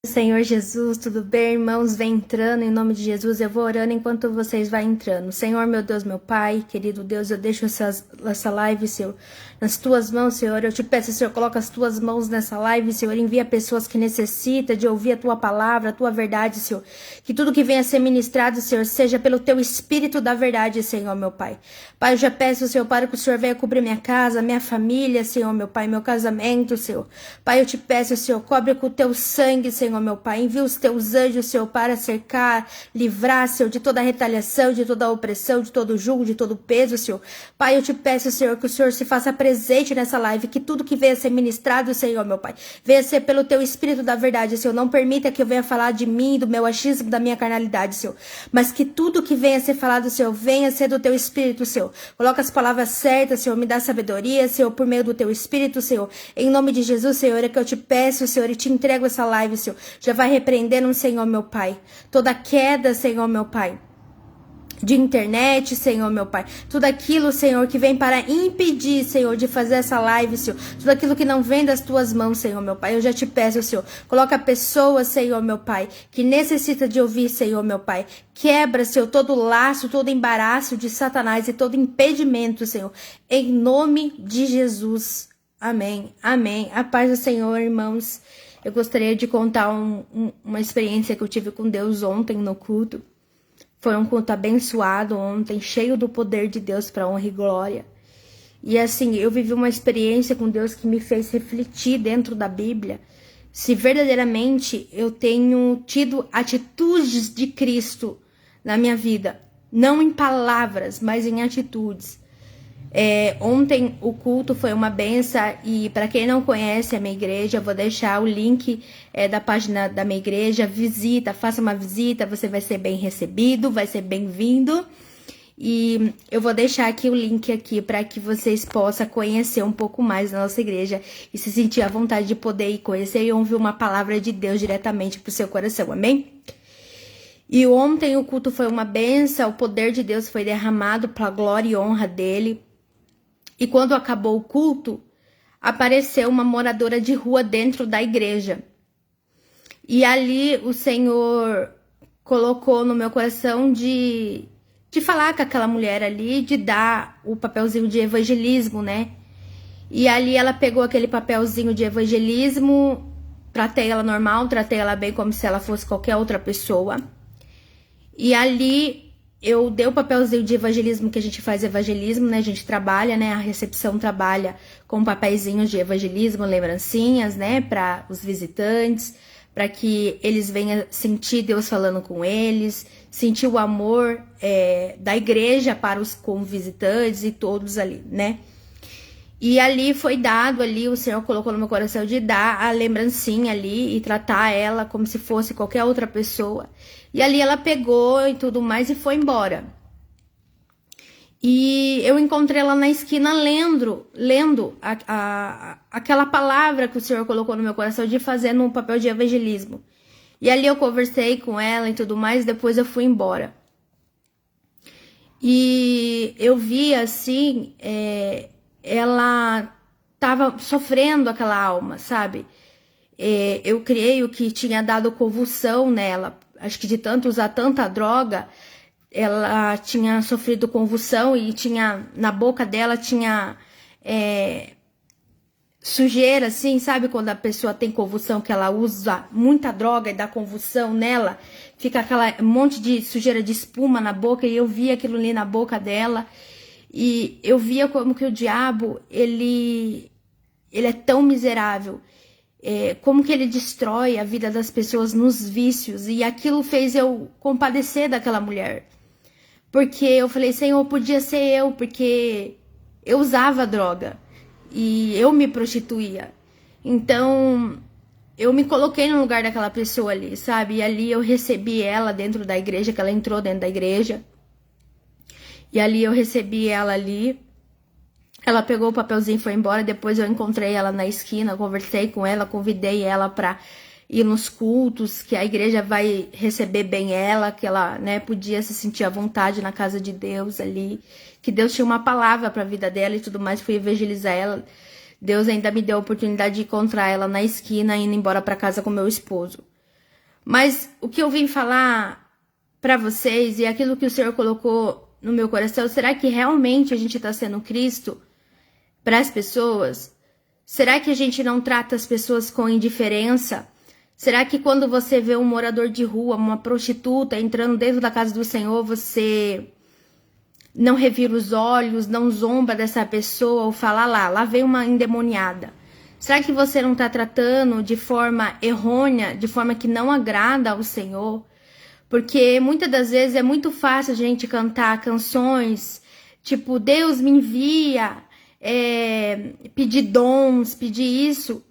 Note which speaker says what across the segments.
Speaker 1: Senhor Jesus, tudo bem, irmãos? Vem entrando em nome de Jesus. Eu vou orando enquanto vocês vão entrando. Senhor, meu Deus, meu Pai, querido Deus, eu deixo essa live, Senhor, nas tuas mãos, Senhor. Eu te peço, Senhor, coloca as tuas mãos nessa live, Senhor. Envia pessoas que necessitam de ouvir a tua palavra, a tua verdade, Senhor. Que tudo que venha a ser ministrado, Senhor, seja pelo teu Espírito da verdade, Senhor, meu Pai. Pai, eu já peço, Senhor, para que o Senhor venha cobrir minha casa, minha família, Senhor, meu Pai, meu casamento, Senhor. Pai, eu te peço, Senhor, cobre com o teu sangue, Senhor, meu Pai. Envia os teus anjos, Senhor, para cercar, livrar, Senhor, de toda retaliação, de toda opressão, de todo jugo, de todo peso, Senhor. Pai, eu te peço, Senhor, que o Senhor se faça presente nessa live, que tudo que venha a ser ministrado, Senhor, meu Pai, venha a ser pelo teu Espírito da verdade, Senhor. Não permita que eu venha falar de mim, do meu achismo, da minha carnalidade, Senhor. Mas que tudo que venha a ser falado, Senhor, venha a ser do teu Espírito, Senhor. Coloca as palavras certas, Senhor, me dá sabedoria, Senhor, por meio do teu Espírito, Senhor. Em nome de Jesus, Senhor, é que eu te peço, Senhor, e te entrego essa live, Senhor. Já vai repreendendo, Senhor, meu Pai, toda queda, Senhor, meu Pai, de internet, Senhor, meu Pai, tudo aquilo, Senhor, que vem para impedir, Senhor, de fazer essa live, Senhor, tudo aquilo que não vem das tuas mãos, Senhor, meu Pai, eu já te peço, Senhor, coloca pessoas, Senhor, meu Pai, que necessita de ouvir, Senhor, meu Pai, quebra, Senhor, todo laço, todo embaraço de Satanás e todo impedimento, Senhor, em nome de Jesus, amém, amém, a paz do Senhor, irmãos. Eu gostaria de contar uma experiência que eu tive com Deus ontem no culto. Foi um culto abençoado ontem, cheio do poder de Deus para honra e glória. E assim, eu vivi uma experiência com Deus que me fez refletir dentro da Bíblia se verdadeiramente eu tenho tido atitudes de Cristo na minha vida. Não em palavras, mas em atitudes. Ontem o culto foi uma benção e para quem não conhece a minha igreja, eu vou deixar o link da página da minha igreja, visita, faça uma visita, você vai ser bem recebido, vai ser bem-vindo e eu vou deixar aqui o link aqui para que vocês possam conhecer um pouco mais da nossa igreja e se sentir à vontade de poder ir conhecer e ouvir uma palavra de Deus diretamente para o seu coração, amém? E ontem o culto foi uma benção, o poder de Deus foi derramado para a glória e honra dele. E quando acabou o culto, apareceu uma moradora de rua dentro da igreja. E ali o Senhor colocou no meu coração de falar com aquela mulher ali, de dar o papelzinho de evangelismo, né? E ali ela pegou aquele papelzinho de evangelismo, tratei ela normal, tratei ela bem como se ela fosse qualquer outra pessoa. E ali eu dei o papelzinho de evangelismo, que a gente faz evangelismo, né? A gente trabalha, né? A recepção trabalha com papeizinhos de evangelismo, lembrancinhas, né? Para os visitantes, para que eles venham sentir Deus falando com eles, sentir o amor da igreja para os com visitantes e todos ali, né? E ali foi dado, ali o Senhor colocou no meu coração de dar a lembrancinha ali e tratar ela como se fosse qualquer outra pessoa. E ali ela pegou e tudo mais e foi embora. E eu encontrei ela na esquina lendo aquela palavra que o Senhor colocou no meu coração de fazer no papel de evangelismo. E ali eu conversei com ela e tudo mais, depois eu fui embora. E eu vi assim, ela tava sofrendo aquela alma, sabe? Eu creio que tinha dado convulsão nela. Acho que de tanto usar tanta droga, ela tinha sofrido convulsão e tinha na boca dela tinha sujeira, assim, sabe? Quando a pessoa tem convulsão, que ela usa muita droga e dá convulsão nela, fica aquela monte de sujeira de espuma na boca, e eu via aquilo ali na boca dela. E eu via como que o diabo, ele é tão miserável, como que ele destrói a vida das pessoas nos vícios. E aquilo fez eu compadecer daquela mulher. Porque eu falei, Senhor, podia ser eu, porque eu usava droga e eu me prostituía. Então, eu me coloquei no lugar daquela pessoa ali, sabe? E ali eu recebi ela dentro da igreja, que ela entrou dentro da igreja. E ali eu recebi ela ali. Ela pegou o papelzinho e foi embora. Depois eu encontrei ela na esquina, conversei com ela, convidei ela para ir nos cultos, que a igreja vai receber bem ela, que ela, né, podia se sentir à vontade na casa de Deus ali, que Deus tinha uma palavra para a vida dela e tudo mais. Fui evangelizar ela. Deus ainda me deu a oportunidade de encontrar ela na esquina, indo embora para casa com meu esposo. Mas o que eu vim falar para vocês e aquilo que o Senhor colocou no meu coração, será que realmente a gente está sendo Cristo para as pessoas? Será que a gente não trata as pessoas com indiferença? Será que quando você vê um morador de rua, uma prostituta entrando dentro da casa do Senhor, você não revira os olhos, não zomba dessa pessoa ou fala lá vem uma endemoniada? Será que você não está tratando de forma errônea, de forma que não agrada ao Senhor? Porque muitas das vezes é muito fácil a gente cantar canções tipo Deus me envia, pedir dons, pedir isso.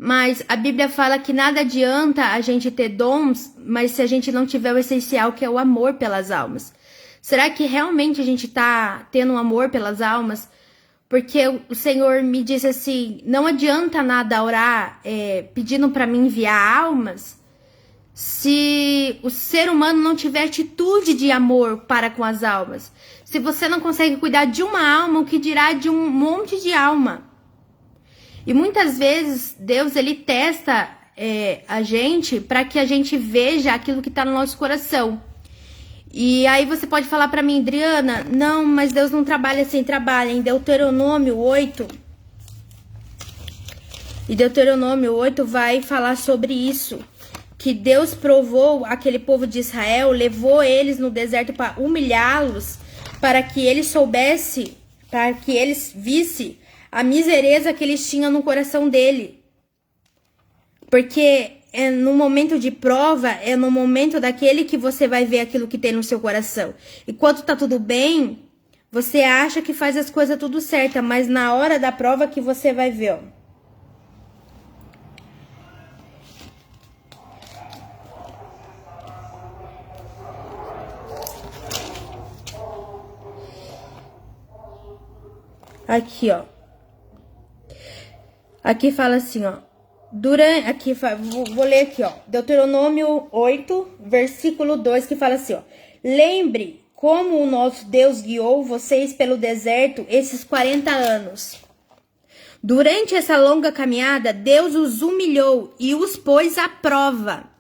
Speaker 1: Mas a Bíblia fala que nada adianta a gente ter dons, mas se a gente não tiver o essencial, que é o amor pelas almas. Será que realmente a gente está tendo um amor pelas almas? Porque o Senhor me disse assim, não adianta nada orar pedindo para mim enviar almas, se o ser humano não tiver atitude de amor para com as almas. Se você não consegue cuidar de uma alma, o que dirá de um monte de alma? E muitas vezes Deus ele testa a gente para que a gente veja aquilo que está no nosso coração. E aí você pode falar para mim, Adriana, não, mas Deus não trabalha assim, trabalha. Em Deuteronômio 8, e Deuteronômio 8 vai falar sobre isso. Que Deus provou aquele povo de Israel, levou eles no deserto para humilhá-los, para que eles soubessem, para que eles vissem a misereza que eles tinham no coração dele. Porque no momento de prova, é no momento daquele que você vai ver aquilo que tem no seu coração. Enquanto tá tudo bem, você acha que faz as coisas tudo certa, mas na hora da prova que você vai ver, ó. Aqui, ó. Aqui fala assim, ó. Vou ler aqui, ó. Deuteronômio 8, versículo 2, que fala assim, ó. Lembre como o nosso Deus guiou vocês pelo deserto esses 40 anos. Durante essa longa caminhada, Deus os humilhou e os pôs à prova.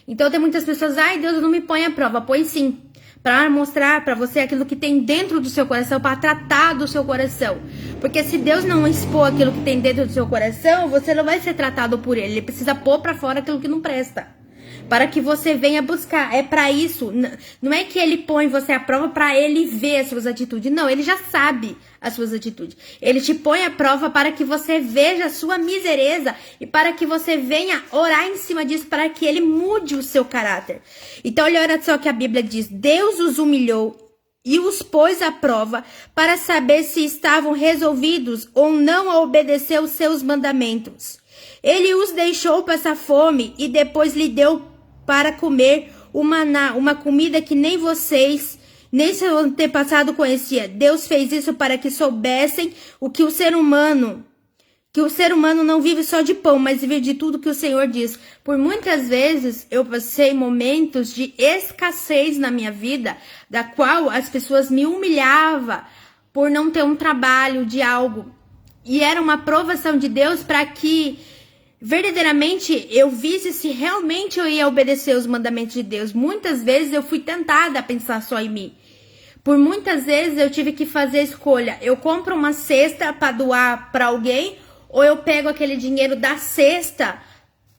Speaker 1: Então tem muitas pessoas, ai, Deus não me põe à prova. Põe sim. Para mostrar para você aquilo que tem dentro do seu coração, para tratar do seu coração. Porque se Deus não expor aquilo que tem dentro do seu coração, você não vai ser tratado por ele. Ele precisa pôr para fora aquilo que não presta. Para que você venha buscar. É para isso. Não é que ele põe você à prova para ele ver as suas atitudes. Não, ele já sabe as suas atitudes. Ele te põe à prova para que você veja a sua misereza e para que você venha orar em cima disso, para que ele mude o seu caráter. Então, olha só o que a Bíblia diz. Deus os humilhou e os pôs à prova para saber se estavam resolvidos ou não a obedecer os seus mandamentos. Ele os deixou passar fome e depois lhe deu para comer o maná, uma comida que nem vocês, nem seu antepassado conhecia. Deus fez isso para que soubessem que o ser humano não vive só de pão, mas vive de tudo que o Senhor diz. Por muitas vezes eu passei momentos de escassez na minha vida, da qual as pessoas me humilhavam por não ter um trabalho de algo. E era uma provação de Deus para que verdadeiramente eu visse se realmente eu ia obedecer os mandamentos de Deus. Muitas vezes eu fui tentada a pensar só em mim. Por muitas vezes eu tive que fazer escolha. Eu compro uma cesta para doar para alguém, ou eu pego aquele dinheiro da cesta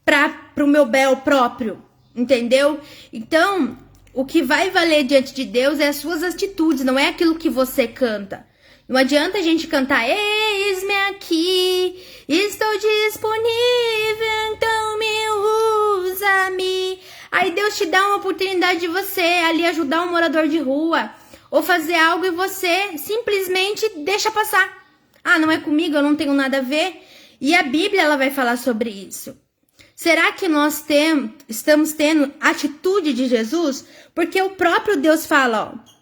Speaker 1: para o meu bel próprio, entendeu? Então, o que vai valer diante de Deus é as suas atitudes, não é aquilo que você canta. Não adianta a gente cantar, eis-me aqui, estou disponível, então me usa-me. Aí Deus te dá uma oportunidade de você ali ajudar um morador de rua, ou fazer algo e você simplesmente deixa passar. Ah, não é comigo, eu não tenho nada a ver. E a Bíblia ela vai falar sobre isso. Será que nós estamos tendo atitude de Jesus? Porque o próprio Deus fala, ó.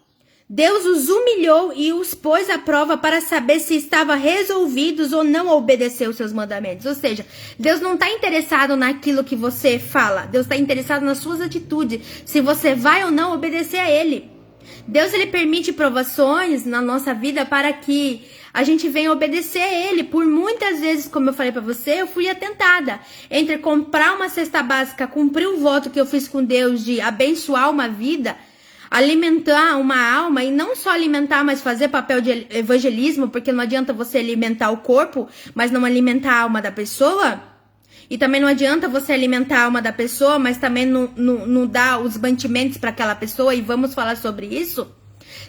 Speaker 1: Deus os humilhou e os pôs à prova para saber se estavam resolvidos ou não a obedecer os seus mandamentos. Ou seja, Deus não está interessado naquilo que você fala. Deus está interessado nas suas atitudes. Se você vai ou não obedecer a Ele. Deus ele permite provações na nossa vida para que a gente vem obedecer a ele. Por muitas vezes, como eu falei pra você, eu fui atentada entre comprar uma cesta básica, cumprir o voto que eu fiz com Deus de abençoar uma vida, alimentar uma alma, e não só alimentar, mas fazer papel de evangelismo, porque não adianta você alimentar o corpo, mas não alimentar a alma da pessoa. E também não adianta você alimentar a alma da pessoa, mas também não dar os mantimentos para aquela pessoa, e vamos falar sobre isso.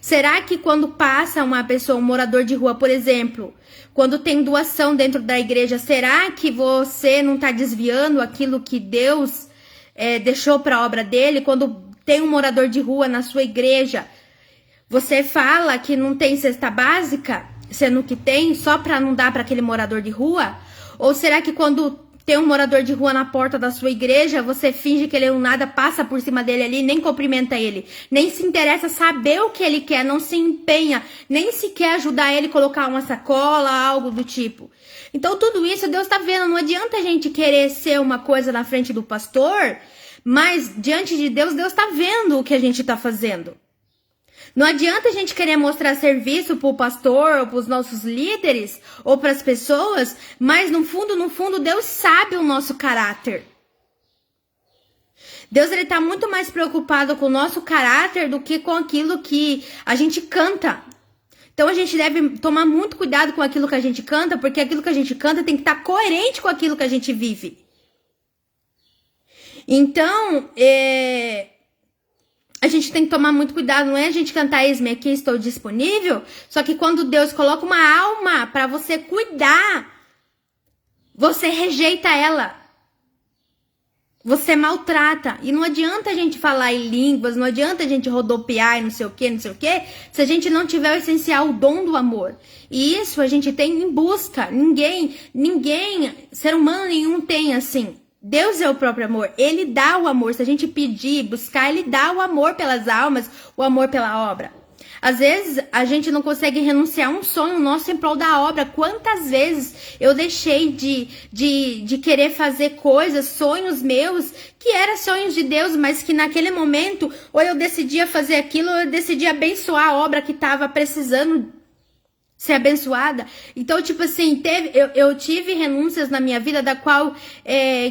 Speaker 1: Será que quando passa uma pessoa, um morador de rua, por exemplo, quando tem doação dentro da igreja, será que você não está desviando aquilo que Deus deixou para a obra dele? Quando tem um morador de rua na sua igreja, você fala que não tem cesta básica, sendo que tem, só para não dar para aquele morador de rua? Ou será que quando tem um morador de rua na porta da sua igreja, você finge que ele não nada, passa por cima dele ali, nem cumprimenta ele, nem se interessa saber o que ele quer, não se empenha, nem se quer ajudar ele a colocar uma sacola, algo do tipo? Então tudo isso Deus tá vendo. Não adianta a gente querer ser uma coisa na frente do pastor, mas diante de Deus, Deus tá vendo o que a gente tá fazendo. Não adianta a gente querer mostrar serviço pro pastor, ou pros nossos líderes, ou pras pessoas, mas no fundo, Deus sabe o nosso caráter. Deus, ele tá muito mais preocupado com o nosso caráter do que com aquilo que a gente canta. Então a gente deve tomar muito cuidado com aquilo que a gente canta, porque aquilo que a gente canta tem que estar coerente com aquilo que a gente vive. Então, a gente tem que tomar muito cuidado, não é a gente cantar "Eis-me aqui, estou disponível", só que quando Deus coloca uma alma para você cuidar, você rejeita ela. Você maltrata. E não adianta a gente falar em línguas, não adianta a gente rodopiar e não sei o que, se a gente não tiver o essencial, o dom do amor. E isso a gente tem em busca. Ninguém, ser humano nenhum tem assim. Deus é o próprio amor, ele dá o amor. Se a gente pedir, buscar, ele dá o amor pelas almas, o amor pela obra. Às vezes a gente não consegue renunciar a um sonho nosso em prol da obra. Quantas vezes eu deixei de querer fazer coisas, sonhos meus, que eram sonhos de Deus, mas que naquele momento, ou eu decidia fazer aquilo, ou eu decidia abençoar a obra que estava precisando ser abençoada. Então, tipo assim, eu tive renúncias na minha vida, da qual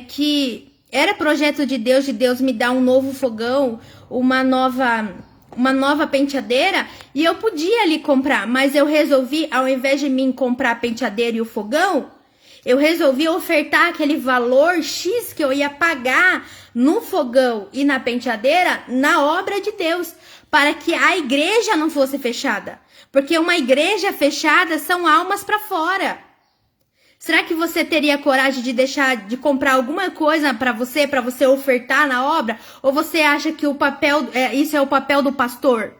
Speaker 1: que era projeto de Deus me dar um novo fogão, uma nova penteadeira, e eu podia ali comprar, mas eu resolvi, ao invés de mim comprar a penteadeira e o fogão, eu resolvi ofertar aquele valor X que eu ia pagar no fogão e na penteadeira, na obra de Deus, para que a igreja não fosse fechada. Porque uma igreja fechada são almas para fora. Será que você teria coragem de deixar de comprar alguma coisa para você ofertar na obra? Ou você acha que isso é o papel do pastor?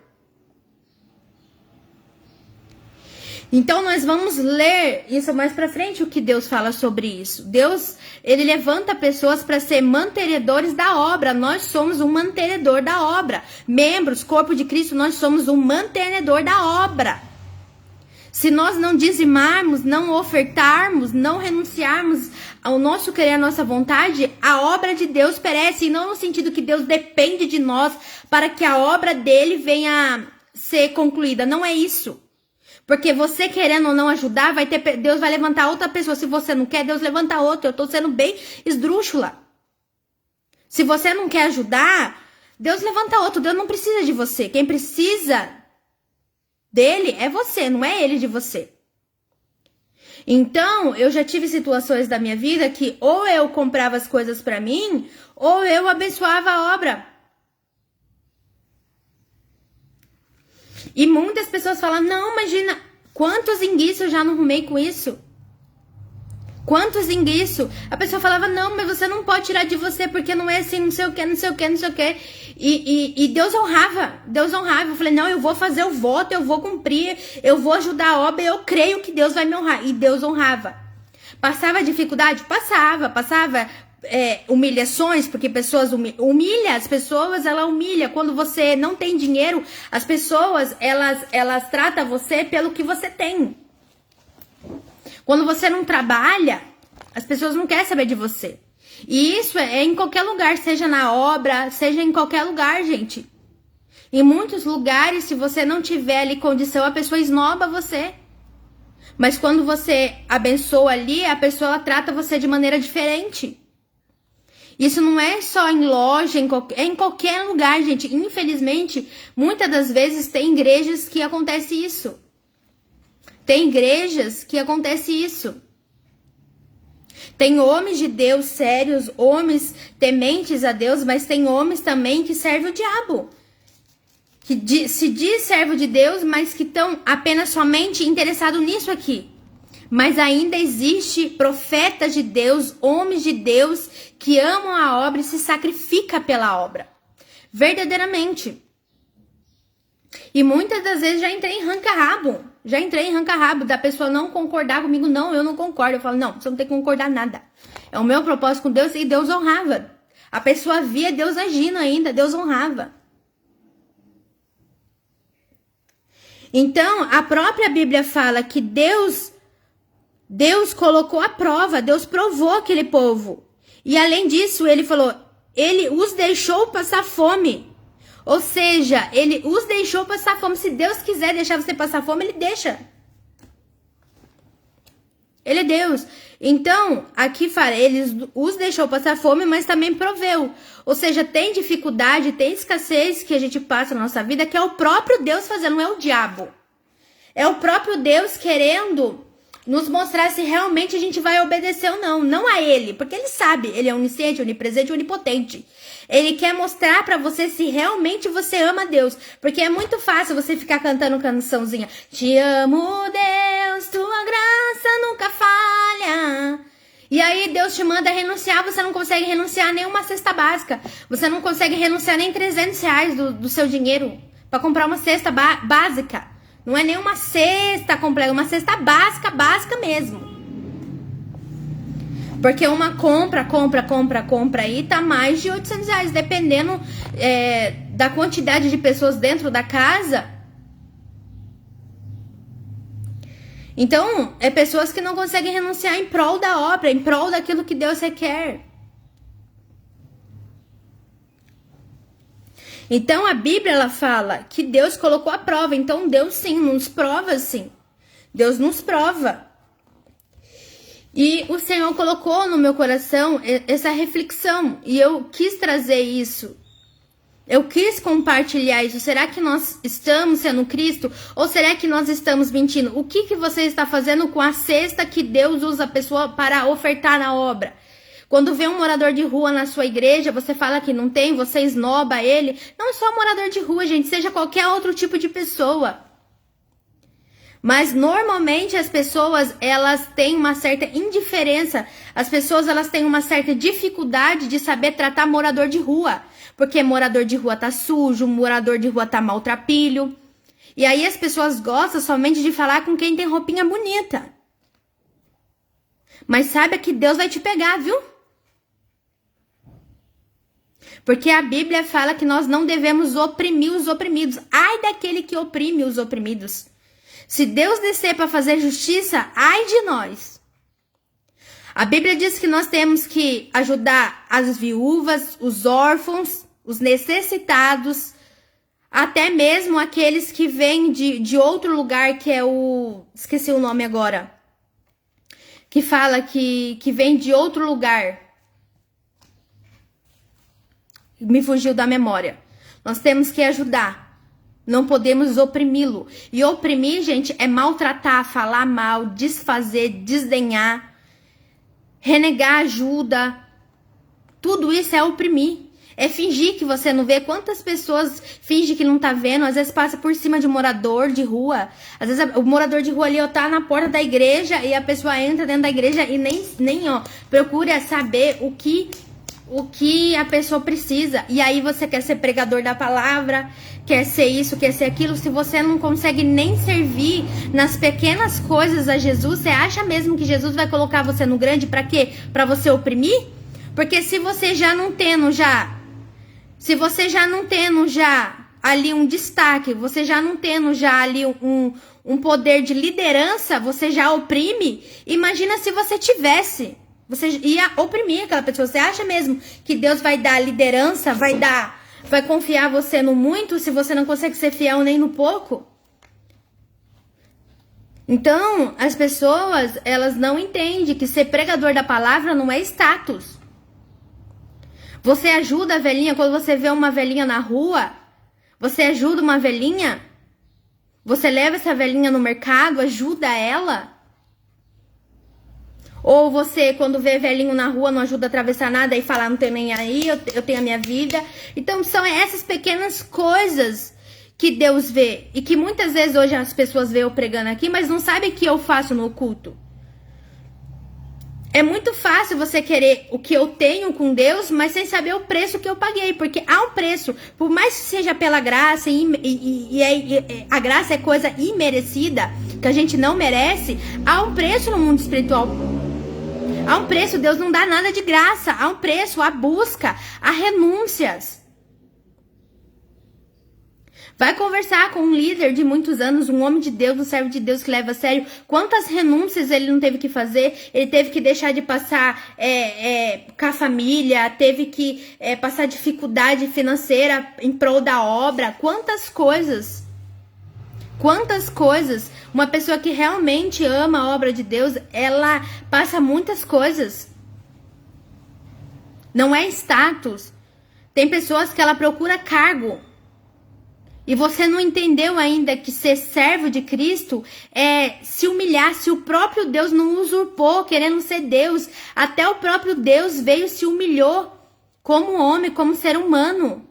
Speaker 1: Então nós vamos ler isso mais para frente, o que Deus fala sobre isso. Deus, ele levanta pessoas para ser mantenedores da obra. Nós somos um mantenedor da obra. Membros, corpo de Cristo, nós somos um mantenedor da obra. Se nós não dizimarmos, não ofertarmos, não renunciarmos ao nosso querer, à nossa vontade, a obra de Deus perece. E não no sentido que Deus depende de nós para que a obra dele venha ser concluída. Não é isso. Porque você querendo ou não ajudar, Deus vai levantar outra pessoa. Se você não quer, Deus levanta outra. Eu tô sendo bem esdrúxula. Se você não quer ajudar, Deus levanta outro. Deus não precisa de você. Quem precisa dele é você, não é ele de você. Então, eu já tive situações da minha vida que ou eu comprava as coisas pra mim, ou eu abençoava a obra. E muitas pessoas falam, não, imagina, quantos enguiços eu já não arrumei com isso? Quantos enguiços? A pessoa falava, não, mas você não pode tirar de você, porque não é assim, não sei o que, não sei o que, não sei o que. E Deus honrava. Eu falei, não, eu vou fazer o voto, eu vou cumprir, eu vou ajudar a obra, eu creio que Deus vai me honrar. E Deus honrava. Passava dificuldade? Passava humilhações, porque pessoas as pessoas, ela humilha. Quando você não tem dinheiro, as pessoas, elas tratam você pelo que você tem. Quando você não trabalha, as pessoas não querem saber de você. E isso é em qualquer lugar, seja na obra, seja em qualquer lugar, gente. Em muitos lugares, se você não tiver ali condição, a pessoa esnoba você. Mas quando você abençoa ali, a pessoa trata você de maneira diferente. Isso não é só em loja, é em qualquer lugar, gente. Infelizmente, muitas das vezes tem igrejas que acontece isso. Tem igrejas que acontece isso. Tem homens de Deus sérios, homens tementes a Deus, mas tem homens também que servem o diabo. Que se diz servo de Deus, mas que estão apenas somente interessados nisso aqui. Mas ainda existe profetas de Deus, homens de Deus, que amam a obra e se sacrificam pela obra. Verdadeiramente. E muitas das vezes já entrei em ranca-rabo. Já entrei em ranca-rabo da pessoa não concordar comigo. Não, eu não concordo. Eu falo, não, você não tem que concordar nada. É o meu propósito com Deus e Deus honrava. A pessoa via Deus agindo ainda, Deus honrava. Então, a própria Bíblia fala que Deus colocou a prova, Deus provou aquele povo. E além disso, ele falou, ele os deixou passar fome. Ou seja, ele os deixou passar fome. Se Deus quiser deixar você passar fome, ele deixa. Ele é Deus. Então, aqui fala, ele os deixou passar fome, mas também proveu. Ou seja, tem dificuldade, tem escassez que a gente passa na nossa vida, que é o próprio Deus fazendo, não é o diabo. É o próprio Deus querendo nos mostrar se realmente a gente vai obedecer ou não. Não a ele, porque ele sabe, ele é onisciente, onipresente, onipotente. Ele quer mostrar pra você se realmente você ama Deus. Porque é muito fácil você ficar cantando cançãozinha. Te amo, Deus, tua graça nunca falha. E aí Deus te manda renunciar, você não consegue renunciar nem uma cesta básica. Você não consegue renunciar nem R$300 do seu dinheiro pra comprar uma cesta básica. Não é nem uma cesta completa, uma cesta básica mesmo. Porque uma compra aí tá mais de R$800, dependendo da quantidade de pessoas dentro da casa. Então, é pessoas que não conseguem renunciar em prol da obra, em prol daquilo que Deus requer. Então, a Bíblia, ela fala que Deus colocou a prova. Então, Deus sim, nos prova sim. Deus nos prova. E o Senhor colocou no meu coração essa reflexão. E eu quis trazer isso. Eu quis compartilhar isso. Será que nós estamos sendo Cristo? Ou será que nós estamos mentindo? O que você está fazendo com a cesta que Deus usa a pessoa para ofertar na obra? Quando vê um morador de rua na sua igreja, você fala que não tem, você esnoba ele. Não só morador de rua, gente, seja qualquer outro tipo de pessoa. Mas normalmente as pessoas, elas têm uma certa indiferença. As pessoas, elas têm uma certa dificuldade de saber tratar morador de rua. Porque morador de rua tá sujo, morador de rua tá maltrapilho. E aí as pessoas gostam somente de falar com quem tem roupinha bonita. Mas saiba que Deus vai te pegar, viu? Porque a Bíblia fala que nós não devemos oprimir os oprimidos. Ai daquele que oprime os oprimidos. Se Deus descer para fazer justiça, ai de nós. A Bíblia diz que nós temos que ajudar as viúvas, os órfãos, os necessitados, até mesmo aqueles que vêm de outro lugar, que é o... Esqueci o nome agora. Que fala que vem de outro lugar. Me fugiu da memória. Nós temos que ajudar. Não podemos oprimi-lo. E oprimir, gente, é maltratar, falar mal, desfazer, desdenhar, renegar ajuda. Tudo isso é oprimir. É fingir que você não vê. Quantas pessoas fingem que não tá vendo? Às vezes passa por cima de um morador de rua. Às vezes o morador de rua ali, ó, tá na porta da igreja e a pessoa entra dentro da igreja e nem procura saber o que a pessoa precisa. E aí você quer ser pregador da palavra, quer ser isso, quer ser aquilo. Se você não consegue nem servir nas pequenas coisas a Jesus, você acha mesmo que Jesus vai colocar você no grande pra quê? Pra você oprimir? Porque se você já não tendo ali um destaque, você já não tendo já ali um poder de liderança, você já oprime. Imagina se você tivesse. Você ia oprimir aquela pessoa. Você acha mesmo que Deus vai dar liderança, vai confiar você no muito, se você não consegue ser fiel nem no pouco? Então, as pessoas, elas não entendem que ser pregador da palavra não é status. Você ajuda a velhinha quando você vê uma velhinha na rua? Você ajuda uma velhinha? Você leva essa velhinha no mercado, ajuda ela? Ou você, quando vê velhinho na rua, não ajuda a atravessar nada e fala, não tenho nem aí, eu tenho a minha vida. Então, são essas pequenas coisas que Deus vê. E que muitas vezes hoje as pessoas veem eu pregando aqui, mas não sabem o que eu faço no culto. É muito fácil você querer o que eu tenho com Deus, mas sem saber o preço que eu paguei. Porque há um preço, por mais que seja pela graça, a graça é coisa imerecida, que a gente não merece, há um preço no mundo espiritual. Há um preço, Deus não dá nada de graça. Há um preço, há busca, há renúncias. Vai conversar com um líder de muitos anos, um homem de Deus, um servo de Deus que leva a sério. Quantas renúncias ele não teve que fazer? Ele teve que deixar de passar com a família, teve que passar dificuldade financeira em prol da obra. Quantas coisas? Quantas coisas? Uma pessoa que realmente ama a obra de Deus, ela passa muitas coisas. Não é status. Tem pessoas que ela procura cargo. E você não entendeu ainda que ser servo de Cristo é se humilhar, se o próprio Deus não usurpou, querendo ser Deus. Até o próprio Deus veio e se humilhou como homem, como ser humano.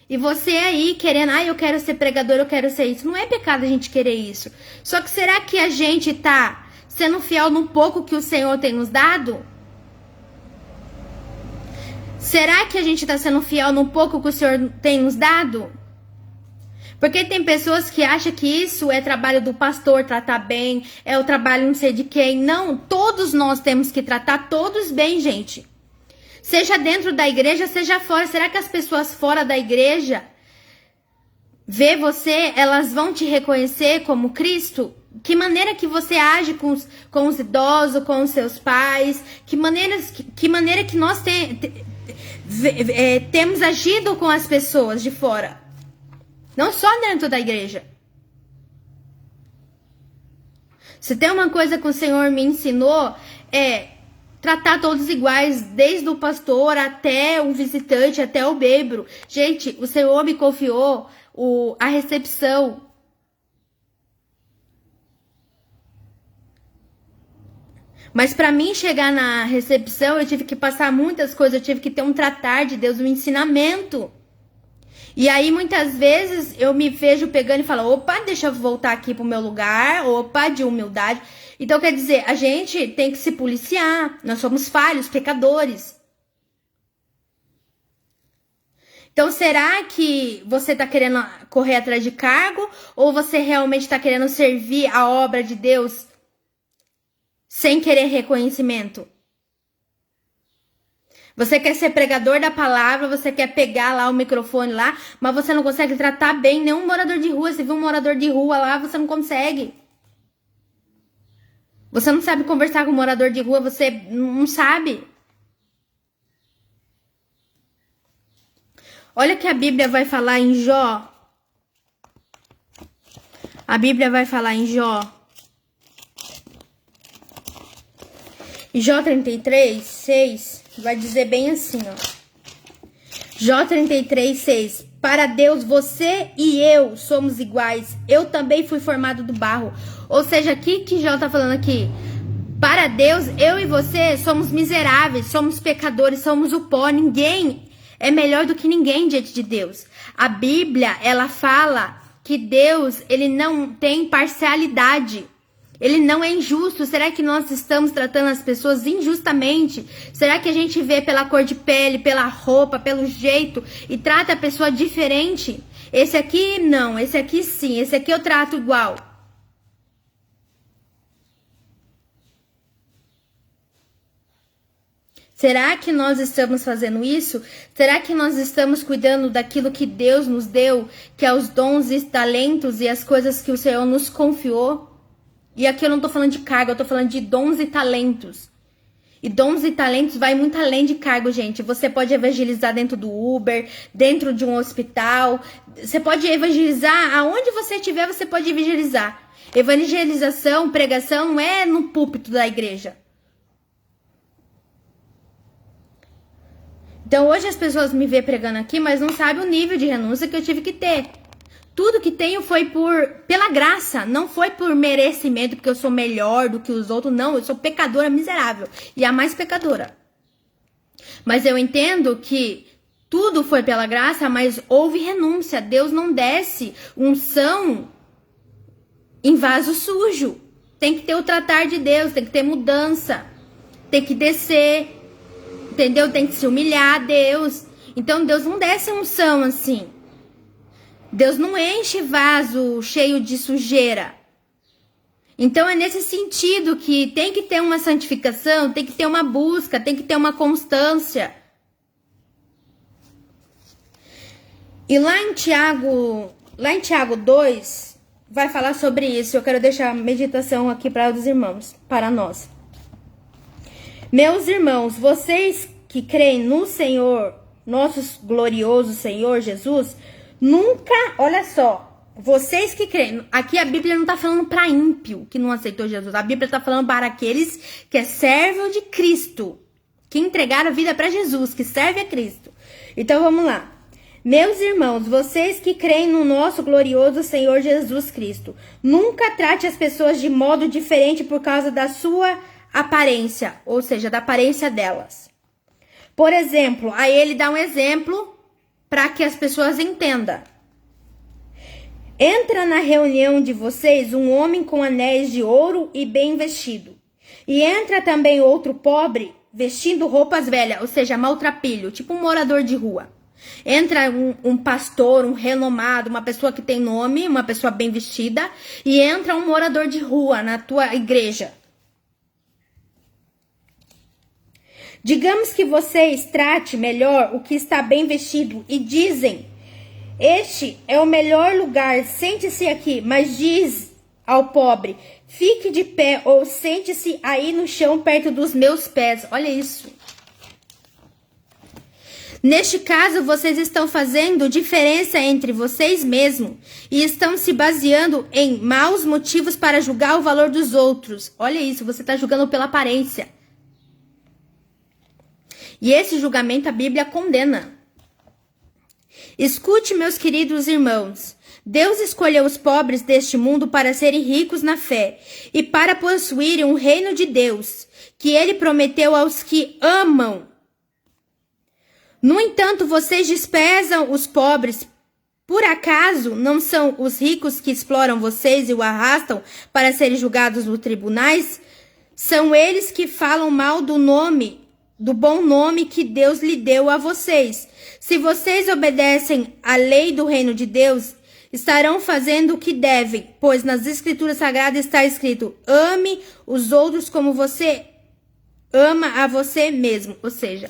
Speaker 1: E você aí querendo, eu quero ser pregador, eu quero ser isso. Não é pecado a gente querer isso. Só que será que a gente tá sendo fiel no pouco que o Senhor tem nos dado? Será que a gente tá sendo fiel no pouco que o Senhor tem nos dado? Porque tem pessoas que acham que isso é trabalho do pastor, tratar bem, é o trabalho não sei de quem. Não, todos nós temos que tratar todos bem, gente. Seja dentro da igreja, seja fora. Será que as pessoas fora da igreja vê você, elas vão te reconhecer como Cristo? Que maneira que você age com os idosos, com os seus pais? Que maneira que nós temos agido com as pessoas de fora? Não só dentro da igreja. Se tem uma coisa que o Senhor me ensinou, é tratar todos iguais, desde o pastor até o visitante, até o bêbado. Gente, o Senhor me confiou a recepção. Mas para mim chegar na recepção, eu tive que passar muitas coisas, eu tive que ter um tratar de Deus, um ensinamento. E aí, muitas vezes, eu me vejo pegando e falo, opa, deixa eu voltar aqui pro meu lugar, opa, de humildade. Então, quer dizer, a gente tem que se policiar, nós somos falhos, pecadores. Então, será que você tá querendo correr atrás de cargo, ou você realmente tá querendo servir a obra de Deus sem querer reconhecimento? Você quer ser pregador da palavra, você quer pegar lá o microfone lá, mas você não consegue tratar bem nenhum morador de rua. Você viu um morador de rua lá, você não consegue. Você não sabe conversar com um morador de rua, você não sabe. Olha que a Bíblia vai falar em Jó. A Bíblia vai falar em Jó. Jó 33, 6, vai dizer bem assim, ó. Jó 33, 6. Para Deus, você e eu somos iguais. Eu também fui formado do barro. Ou seja, aqui que Jó tá falando aqui. Para Deus, eu e você somos miseráveis, somos pecadores, somos o pó. Ninguém é melhor do que ninguém diante de Deus. A Bíblia, ela fala que Deus, ele não tem parcialidade. Ele não é injusto. Será que nós estamos tratando as pessoas injustamente? Será que a gente vê pela cor de pele, pela roupa, pelo jeito e trata a pessoa diferente? Esse aqui não, esse aqui sim, esse aqui eu trato igual. Será que nós estamos fazendo isso? Será que nós estamos cuidando daquilo que Deus nos deu, que é os dons e talentos e as coisas que o Senhor nos confiou? E aqui eu não tô falando de carga, eu tô falando de dons e talentos. E dons e talentos vai muito além de cargo, gente. Você pode evangelizar dentro do Uber, dentro de um hospital. Você pode evangelizar aonde você estiver, você pode evangelizar. Evangelização, pregação não é no púlpito da igreja. Então hoje as pessoas me veem pregando aqui, mas não sabem o nível de renúncia que eu tive que ter. Tudo que tenho foi pela graça, não foi por merecimento, porque eu sou melhor do que os outros. Não, eu sou pecadora miserável e a mais pecadora. Mas eu entendo que tudo foi pela graça, mas houve renúncia. Deus não desce unção em vaso sujo. Tem que ter o tratar de Deus, tem que ter mudança, tem que descer, entendeu? Tem que se humilhar a Deus. Então Deus não desce unção assim. Deus não enche vaso cheio de sujeira. Então é nesse sentido que tem que ter uma santificação, tem que ter uma busca, tem que ter uma constância. E lá em Tiago 2, vai falar sobre isso. Eu quero deixar a meditação aqui para os irmãos, para nós. Meus irmãos, vocês que creem no Senhor, nosso glorioso Senhor Jesus, nunca, olha só, vocês que creem, aqui a Bíblia não está falando para ímpio que não aceitou Jesus, a Bíblia está falando para aqueles que é servo de Cristo, que entregaram a vida para Jesus, que serve a Cristo. Então vamos lá. Meus irmãos, vocês que creem no nosso glorioso Senhor Jesus Cristo, nunca trate as pessoas de modo diferente por causa da sua aparência, ou seja, da aparência delas. Por exemplo, aí ele dá um exemplo para que as pessoas entendam. Entra na reunião de vocês um homem com anéis de ouro e bem vestido. E entra também outro pobre vestindo roupas velhas, ou seja, maltrapilho, tipo um morador de rua. Entra um pastor, um renomado, uma pessoa que tem nome, uma pessoa bem vestida. E entra um morador de rua na tua igreja. Digamos que vocês tratem melhor o que está bem vestido e dizem: este é o melhor lugar, sente-se aqui. Mas diz ao pobre: fique de pé ou sente-se aí no chão perto dos meus pés. Olha isso. Neste caso, vocês estão fazendo diferença entre vocês mesmos e estão se baseando em maus motivos para julgar o valor dos outros. Olha isso, você está julgando pela aparência. E esse julgamento a Bíblia condena. Escute, meus queridos irmãos. Deus escolheu os pobres deste mundo para serem ricos na fé e para possuírem o reino de Deus, que ele prometeu aos que amam. No entanto, vocês desprezam os pobres. Por acaso não são os ricos que exploram vocês e o arrastam para serem julgados nos tribunais? São eles que falam mal do bom nome que Deus lhe deu a vocês. Se vocês obedecem à lei do reino de Deus, estarão fazendo o que devem, pois nas Escrituras Sagradas está escrito: ame os outros como você ama a você mesmo, ou seja,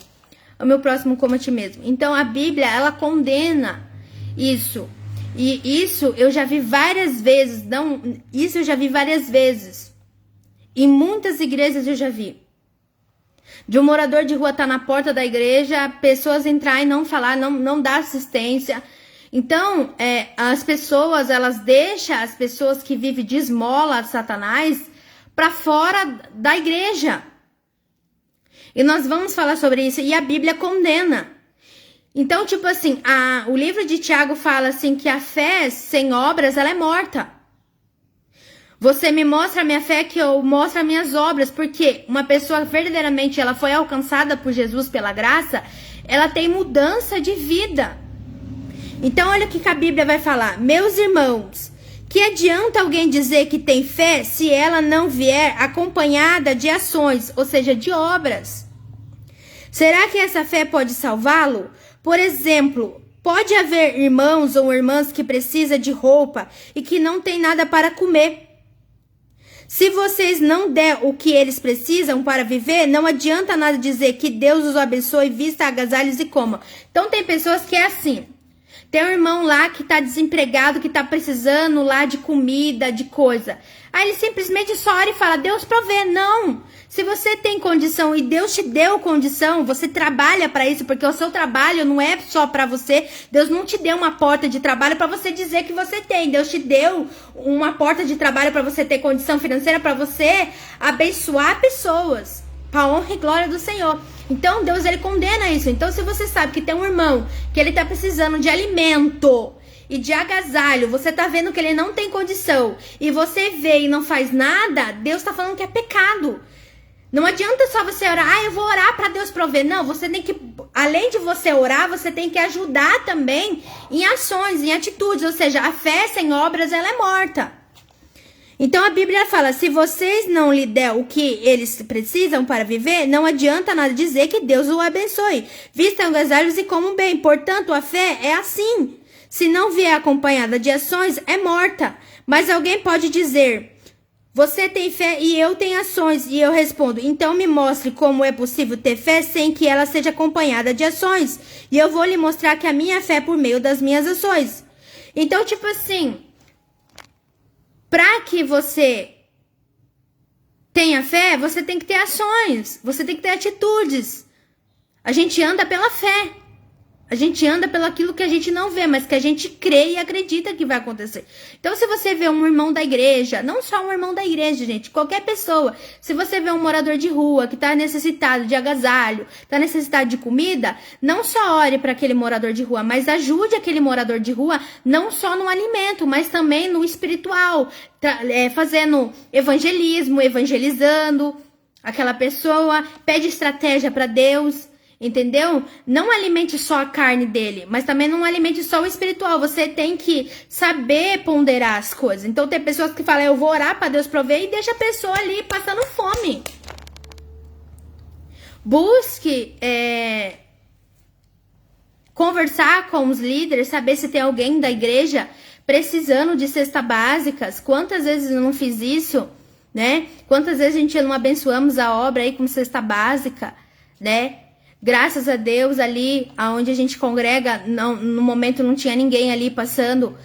Speaker 1: o meu próximo como a ti mesmo. Então a Bíblia, ela condena isso. E isso eu já vi várias vezes. Isso eu já vi várias vezes. Em muitas igrejas eu já vi. De um morador de rua estar na porta da igreja, pessoas entrar e não falar, não dar assistência. Então, as pessoas, elas deixam as pessoas que vivem de esmola a Satanás para fora da igreja. E nós vamos falar sobre isso. E a Bíblia condena. Então, tipo assim, o livro de Tiago fala assim que a fé sem obras, ela é morta. Você me mostra a minha fé que eu mostro as minhas obras. Porque uma pessoa verdadeiramente, ela foi alcançada por Jesus pela graça, ela tem mudança de vida. Então, olha o que a Bíblia vai falar. Meus irmãos, que adianta alguém dizer que tem fé se ela não vier acompanhada de ações, ou seja, de obras? Será que essa fé pode salvá-lo? Por exemplo, pode haver irmãos ou irmãs que precisam de roupa e que não tem nada para comer. Se vocês não der o que eles precisam para viver, não adianta nada dizer que Deus os abençoe, vista agasalhos e coma. Então tem pessoas que é assim. Tem um irmão lá que tá desempregado, que tá precisando lá de comida, de coisa. Aí ele simplesmente só ora e fala, Deus provê. Não! Se você tem condição e Deus te deu condição, você trabalha para isso, porque o seu trabalho não é só para você. Deus não te deu uma porta de trabalho para você dizer que você tem. Deus te deu uma porta de trabalho para você ter condição financeira, para você abençoar pessoas, para honra e glória do Senhor. Então Deus, ele condena isso. Então se você sabe que tem um irmão que ele tá precisando de alimento e de agasalho, você tá vendo que ele não tem condição e você vê e não faz nada, Deus tá falando que é pecado. Não adianta só você orar, eu vou orar para Deus prover. Não, você tem que, além de você orar, você tem que ajudar também em ações, em atitudes. Ou seja, a fé sem obras, ela é morta. Então a Bíblia fala, se vocês não lhe der o que eles precisam para viver, não adianta nada dizer que Deus o abençoe. Vistam agasalhos e comam bem. Portanto, a fé é assim. Se não vier acompanhada de ações, é morta. Mas alguém pode dizer... Você tem fé e eu tenho ações. E eu respondo, então me mostre como é possível ter fé sem que ela seja acompanhada de ações. E eu vou lhe mostrar que a minha fé é por meio das minhas ações. Então, tipo assim, para que você tenha fé, você tem que ter ações. Você tem que ter atitudes. A gente anda pela fé. A gente anda pelo aquilo que a gente não vê, mas que a gente crê e acredita que vai acontecer. Então, se você vê um irmão da igreja, não só um irmão da igreja, gente, qualquer pessoa, se você vê um morador de rua que está necessitado de agasalho, está necessitado de comida, não só ore para aquele morador de rua, mas ajude aquele morador de rua, não só no alimento, mas também no espiritual, fazendo evangelismo, evangelizando aquela pessoa, pede estratégia para Deus. Entendeu? Não alimente só a carne dele, mas também não alimente só o espiritual. Você tem que saber ponderar as coisas. Então tem pessoas que falam, eu vou orar para Deus prover e deixa a pessoa ali passando fome. Busque conversar com os líderes, saber se tem alguém da igreja precisando de cestas básicas. Quantas vezes eu não fiz isso, né? Quantas vezes a gente não abençoamos a obra aí com cesta básica, né? Graças a Deus, ali onde a gente congrega, no momento não tinha ninguém ali passando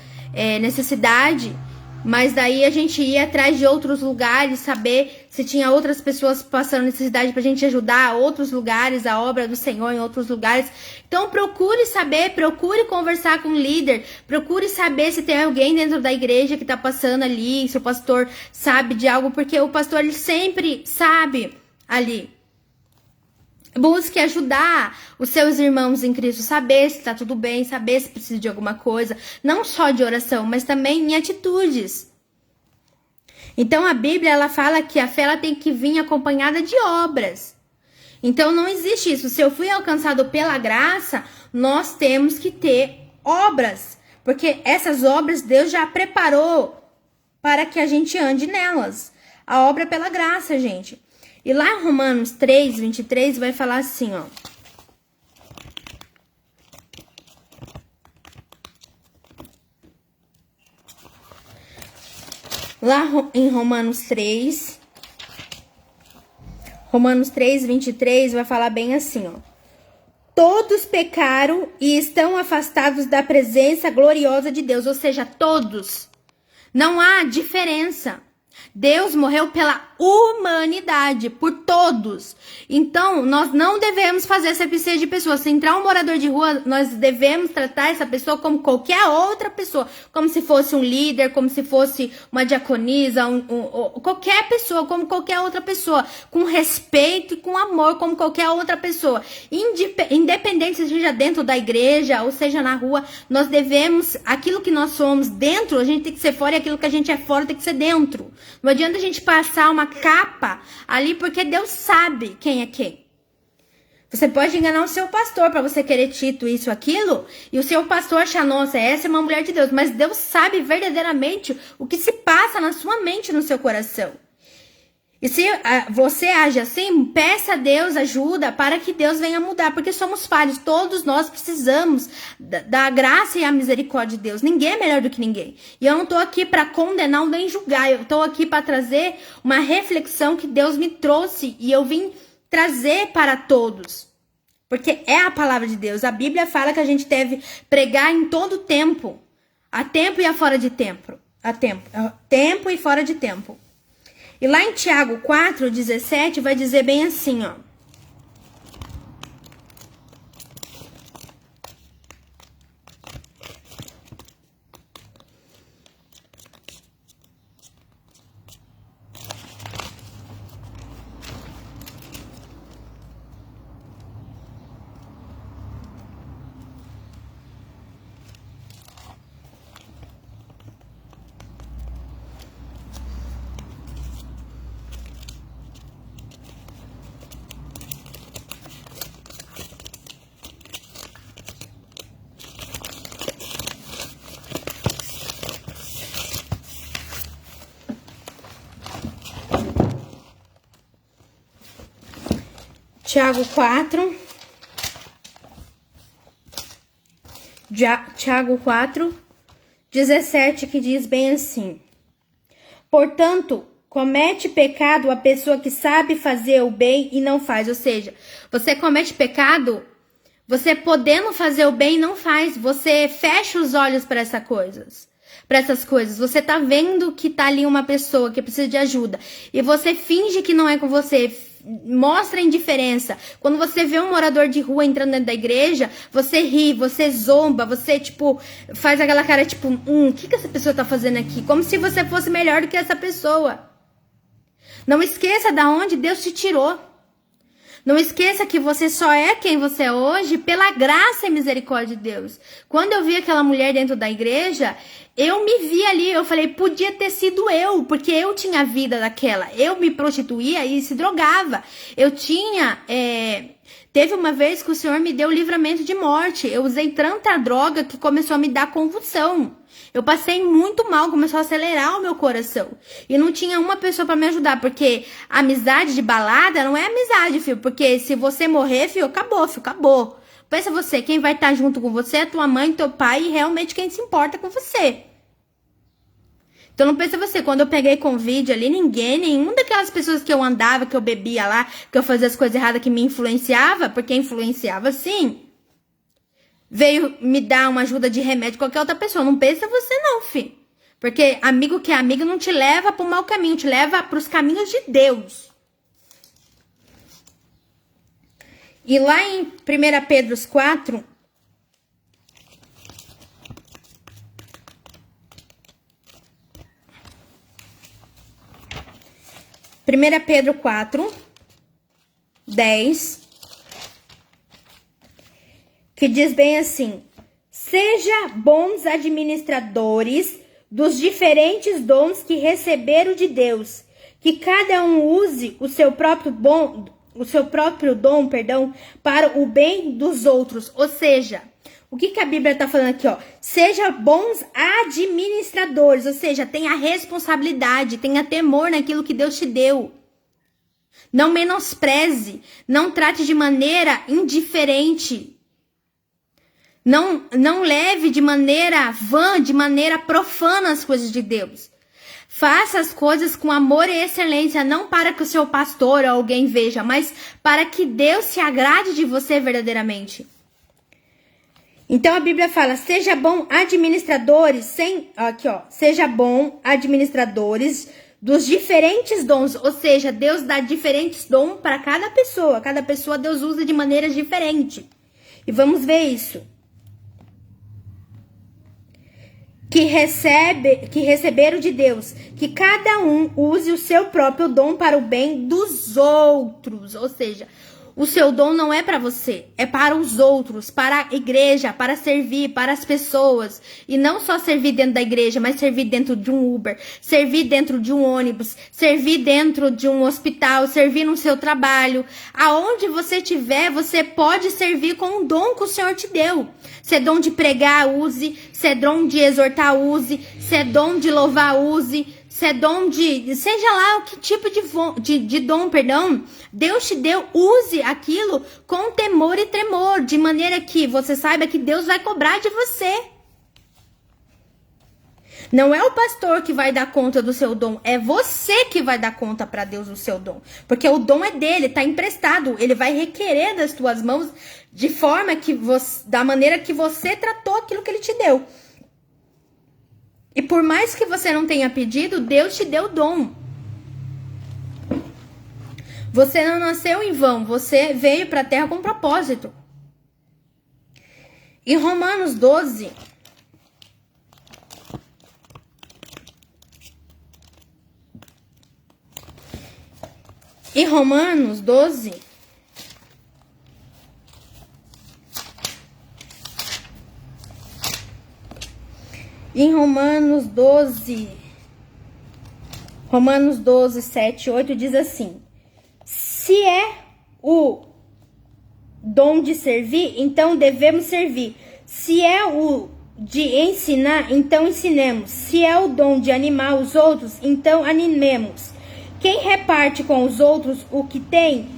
Speaker 1: necessidade, mas daí a gente ia atrás de outros lugares, saber se tinha outras pessoas passando necessidade pra gente ajudar outros lugares, a obra do Senhor em outros lugares. Então procure saber, procure conversar com o líder, procure saber se tem alguém dentro da igreja que tá passando ali, se o pastor sabe de algo, porque o pastor ele sempre sabe ali. Busque ajudar os seus irmãos em Cristo, saber se está tudo bem, saber se precisa de alguma coisa, não só de oração, mas também em atitudes. Então a Bíblia ela fala que a fé ela tem que vir acompanhada de obras. Então não existe isso. Se eu fui alcançado pela graça, nós temos que ter obras, porque essas obras Deus já preparou para que a gente ande nelas. A obra é pela graça, gente. E lá em Romanos 3, 23, vai falar assim, ó. Lá em Romanos 3, 23, vai falar bem assim, ó. Todos pecaram e estão afastados da presença gloriosa de Deus. Ou seja, todos. Não há diferença. Deus morreu pela humanidade, por todos. Então, nós não devemos fazer acepção de pessoas. Se entrar um morador de rua, nós devemos tratar essa pessoa como qualquer outra pessoa. Como se fosse um líder, como se fosse uma diaconisa, qualquer pessoa, como qualquer outra pessoa. Com respeito e com amor, como qualquer outra pessoa. Independente se seja dentro da igreja ou seja na rua, nós devemos, aquilo que nós somos dentro, a gente tem que ser fora, e aquilo que a gente é fora tem que ser dentro. Não adianta a gente passar uma capa ali, porque Deus sabe quem é quem. Você pode enganar o seu pastor para você querer título, isso, aquilo, e o seu pastor achar, nossa, essa é uma mulher de Deus. Mas Deus sabe verdadeiramente o que se passa na sua mente, no seu coração. E se você age assim, peça a Deus ajuda para que Deus venha mudar, porque somos falhos, todos nós precisamos da graça e a misericórdia de Deus. Ninguém é melhor do que ninguém. E eu não estou aqui para condenar ou nem julgar, eu estou aqui para trazer uma reflexão que Deus me trouxe e eu vim trazer para todos. Porque é a palavra de Deus. A Bíblia fala que a gente deve pregar em todo tempo. A tempo e a fora de tempo. Tempo e fora de tempo. E lá em Tiago 4:17 vai dizer bem assim, ó. Tiago 4:17, que diz bem assim: portanto, comete pecado a pessoa que sabe fazer o bem e não faz. Ou seja, você comete pecado, você podendo fazer o bem não faz. Você fecha os olhos para essas coisas. Você tá vendo que tá ali uma pessoa que precisa de ajuda e você finge que não é com você. Mostra indiferença. Quando você vê um morador de rua entrando dentro da igreja, você ri, você zomba, você, tipo, faz aquela cara, tipo, o que essa pessoa tá fazendo aqui? Como se você fosse melhor do que essa pessoa. Não esqueça da onde Deus te tirou. Não esqueça que você só é quem você é hoje pela graça e misericórdia de Deus. Quando eu vi aquela mulher dentro da igreja, eu me vi ali, eu falei, podia ter sido eu, porque eu tinha a vida daquela. Eu me prostituía e se drogava. Teve uma vez que o Senhor me deu livramento de morte. Eu usei tanta droga que começou a me dar convulsão. Eu passei muito mal, começou a acelerar o meu coração. E não tinha uma pessoa pra me ajudar, porque amizade de balada não é amizade, filho. Porque se você morrer, filho, acabou. Pensa você, quem vai estar junto com você é tua mãe, teu pai e realmente quem se importa com você. Então não pensa você, quando eu peguei Covid ali, nenhuma daquelas pessoas que eu andava, que eu bebia lá, que eu fazia as coisas erradas que me influenciava, porque influenciava sim, veio me dar uma ajuda de remédio qualquer outra pessoa. Não pensa você não, filho. Porque amigo que é amigo não te leva pro mau caminho, te leva pros caminhos de Deus. E lá em 1 Pedro 4, Pedro 4:10, que diz bem assim: seja bons administradores dos diferentes dons que receberam de Deus, que cada um use o seu próprio dom, para o bem dos outros. Ou seja, o que a Bíblia está falando aqui, ó? Seja bons administradores, ou seja, tenha responsabilidade, tenha temor naquilo que Deus te deu. Não menospreze, não trate de maneira indiferente. Não leve de maneira vã, de maneira profana as coisas de Deus. Faça as coisas com amor e excelência, não para que o seu pastor ou alguém veja, mas para que Deus se agrade de você verdadeiramente. Então a Bíblia fala, seja bom administradores, seja bom administradores dos diferentes dons, ou seja, Deus dá diferentes dons para cada pessoa Deus usa de maneiras diferentes. E vamos ver isso. Que receberam de Deus, que cada um use o seu próprio dom para o bem dos outros. Ou seja, o seu dom não é para você, é para os outros, para a igreja, para servir, para as pessoas. E não só servir dentro da igreja, mas servir dentro de um Uber, servir dentro de um ônibus, servir dentro de um hospital, servir no seu trabalho. Aonde você estiver, você pode servir com o dom que o Senhor te deu. Se é dom de pregar, use. Se é dom de exortar, use. Se é dom de louvar, use. Se é dom de... Seja lá o que tipo de dom, Deus te deu, use aquilo com temor e tremor, de maneira que você saiba que Deus vai cobrar de você. Não é o pastor que vai dar conta do seu dom, é você que vai dar conta para Deus do seu dom. Porque o dom é dele, tá emprestado. Ele vai requerer das tuas mãos de forma que da maneira que você tratou aquilo que ele te deu. E por mais que você não tenha pedido, Deus te deu o dom. Você não nasceu em vão, você veio para a terra com propósito. Em Romanos 12, Em Romanos 12, Romanos 12, 7, 8 diz assim: se é o dom de servir, então devemos servir. Se é o de ensinar, então ensinemos. Se é o dom de animar os outros, então animemos. Quem reparte com os outros o que tem,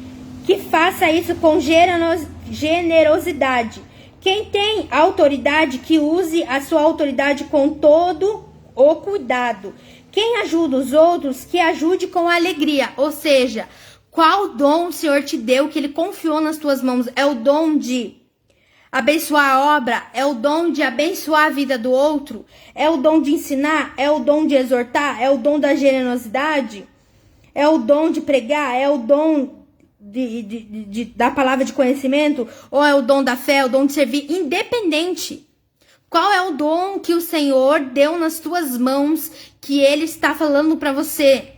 Speaker 1: que faça isso com generosidade. Quem tem autoridade, que use a sua autoridade com todo o cuidado. Quem ajuda os outros, que ajude com alegria. Ou seja, qual dom o Senhor te deu, que Ele confiou nas tuas mãos? É o dom de abençoar a obra? É o dom de abençoar a vida do outro? É o dom de ensinar? É o dom de exortar? É o dom da generosidade? É o dom de pregar? É o dom da palavra de conhecimento? Ou é o dom da fé? É o dom de servir? Independente. Qual é o dom que o Senhor deu nas tuas mãos, que Ele está falando para você?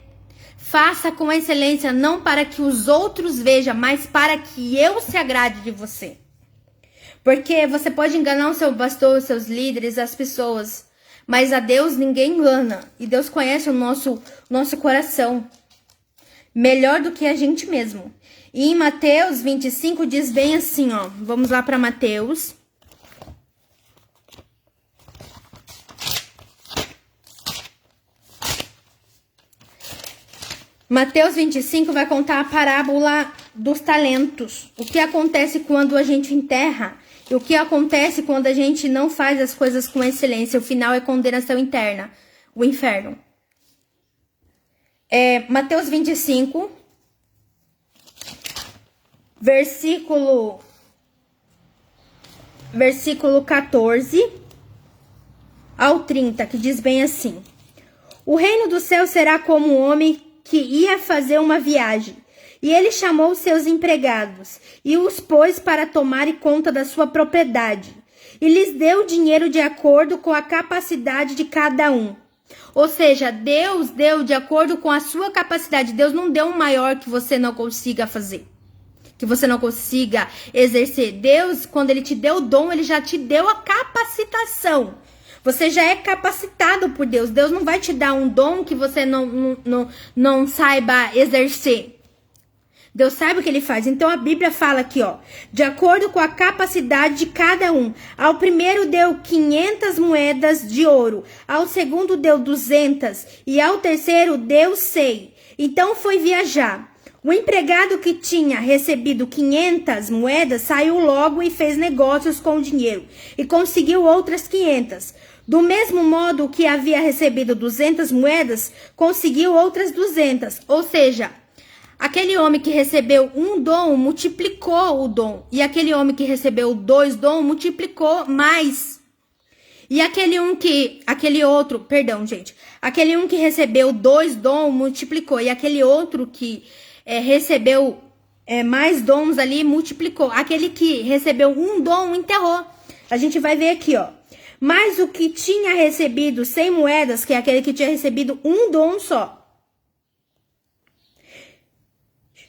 Speaker 1: Faça com excelência, não para que os outros vejam, mas para que eu se agrade de você. Porque você pode enganar o seu pastor, os seus líderes, as pessoas, mas a Deus ninguém engana. E Deus conhece o nosso coração melhor do que a gente mesmo. E em Mateus 25 diz bem assim, ó. Vamos lá para Mateus. Mateus 25 vai contar a parábola dos talentos. O que acontece quando a gente enterra e o que acontece quando a gente não faz as coisas com excelência. O final é condenação interna, o inferno. Mateus 25, versículo 14 ao 30, que diz bem assim: o reino do céu será como um homem que ia fazer uma viagem, e ele chamou seus empregados e os pôs para tomarem conta da sua propriedade, e lhes deu dinheiro de acordo com a capacidade de cada um. Ou seja, Deus deu de acordo com a sua capacidade. Deus não deu um maior que você não consiga fazer, que você não consiga exercer. Deus, quando Ele te deu o dom, Ele já te deu a capacitação. Você já é capacitado por Deus. Deus não vai te dar um dom que você não saiba exercer. Deus sabe o que Ele faz. Então a Bíblia fala aqui, ó, de acordo com a capacidade de cada um. Ao primeiro deu 500 moedas de ouro, ao segundo deu 200 e ao terceiro deu 100. Então foi viajar. O empregado que tinha recebido 500 moedas saiu logo e fez negócios com o dinheiro e conseguiu outras 500. Do mesmo modo, o que havia recebido 200 moedas conseguiu outras 200. Ou seja, aquele homem que recebeu um dom multiplicou o dom. E aquele homem que recebeu 2 dons multiplicou mais. E aquele um que recebeu 2 dons multiplicou. E aquele outro que recebeu mais dons ali multiplicou. Aquele que recebeu um dom enterrou. A gente vai ver aqui, ó. Mas o que tinha recebido 100 moedas, que é aquele que tinha recebido um dom só,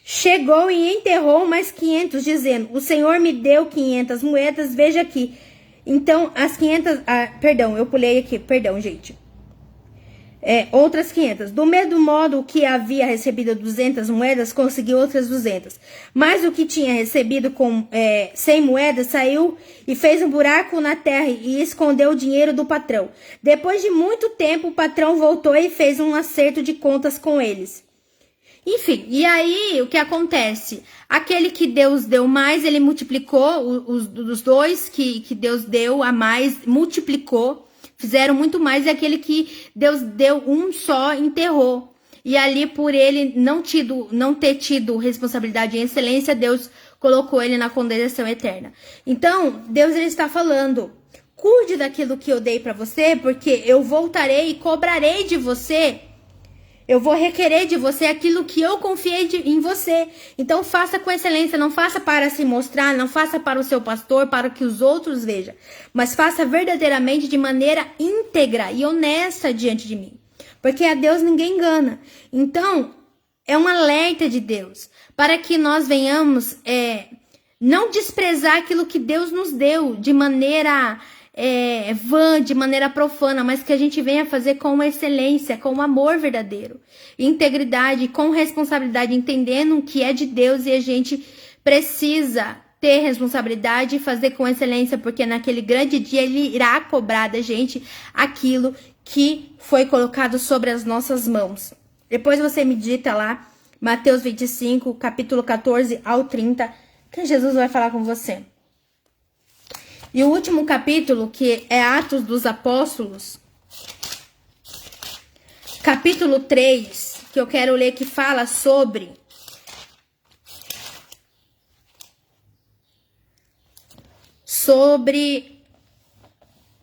Speaker 1: chegou e enterrou mais 500, dizendo: o Senhor me deu 500 moedas, veja aqui. Então, as 500... eu pulei aqui, gente. Outras 500. Do mesmo modo, o que havia recebido 200 moedas, conseguiu outras 200. Mas o que tinha recebido com 100 moedas, saiu e fez um buraco na terra e escondeu o dinheiro do patrão. Depois de muito tempo, o patrão voltou e fez um acerto de contas com eles. Enfim, e aí o que acontece? Aquele que Deus deu mais, ele multiplicou, os 2 que Deus deu a mais, multiplicou, fizeram muito mais, e aquele que Deus deu um só, enterrou. E ali, por ele não ter tido responsabilidade em excelência, Deus colocou ele na condenação eterna. Então, Deus ele está falando: cuide daquilo que eu dei para você, porque eu voltarei e cobrarei de você. Eu vou requerer de você aquilo que eu confiei em você. Então faça com excelência, não faça para se mostrar, não faça para o seu pastor, para que os outros vejam. Mas faça verdadeiramente de maneira íntegra e honesta diante de mim. Porque a Deus ninguém engana. Então, é um alerta de Deus. Para que nós venhamos não desprezar aquilo que Deus nos deu de maneira vã, de maneira profana, mas que a gente venha fazer com excelência, com amor verdadeiro, integridade, com responsabilidade, entendendo que é de Deus e a gente precisa ter responsabilidade e fazer com excelência, porque naquele grande dia ele irá cobrar da gente aquilo que foi colocado sobre as nossas mãos. Depois você medita lá, Mateus 25, capítulo 14 ao 30, que Jesus vai falar com você. E o último capítulo, que é Atos dos Apóstolos, capítulo 3, que eu quero ler, que fala sobre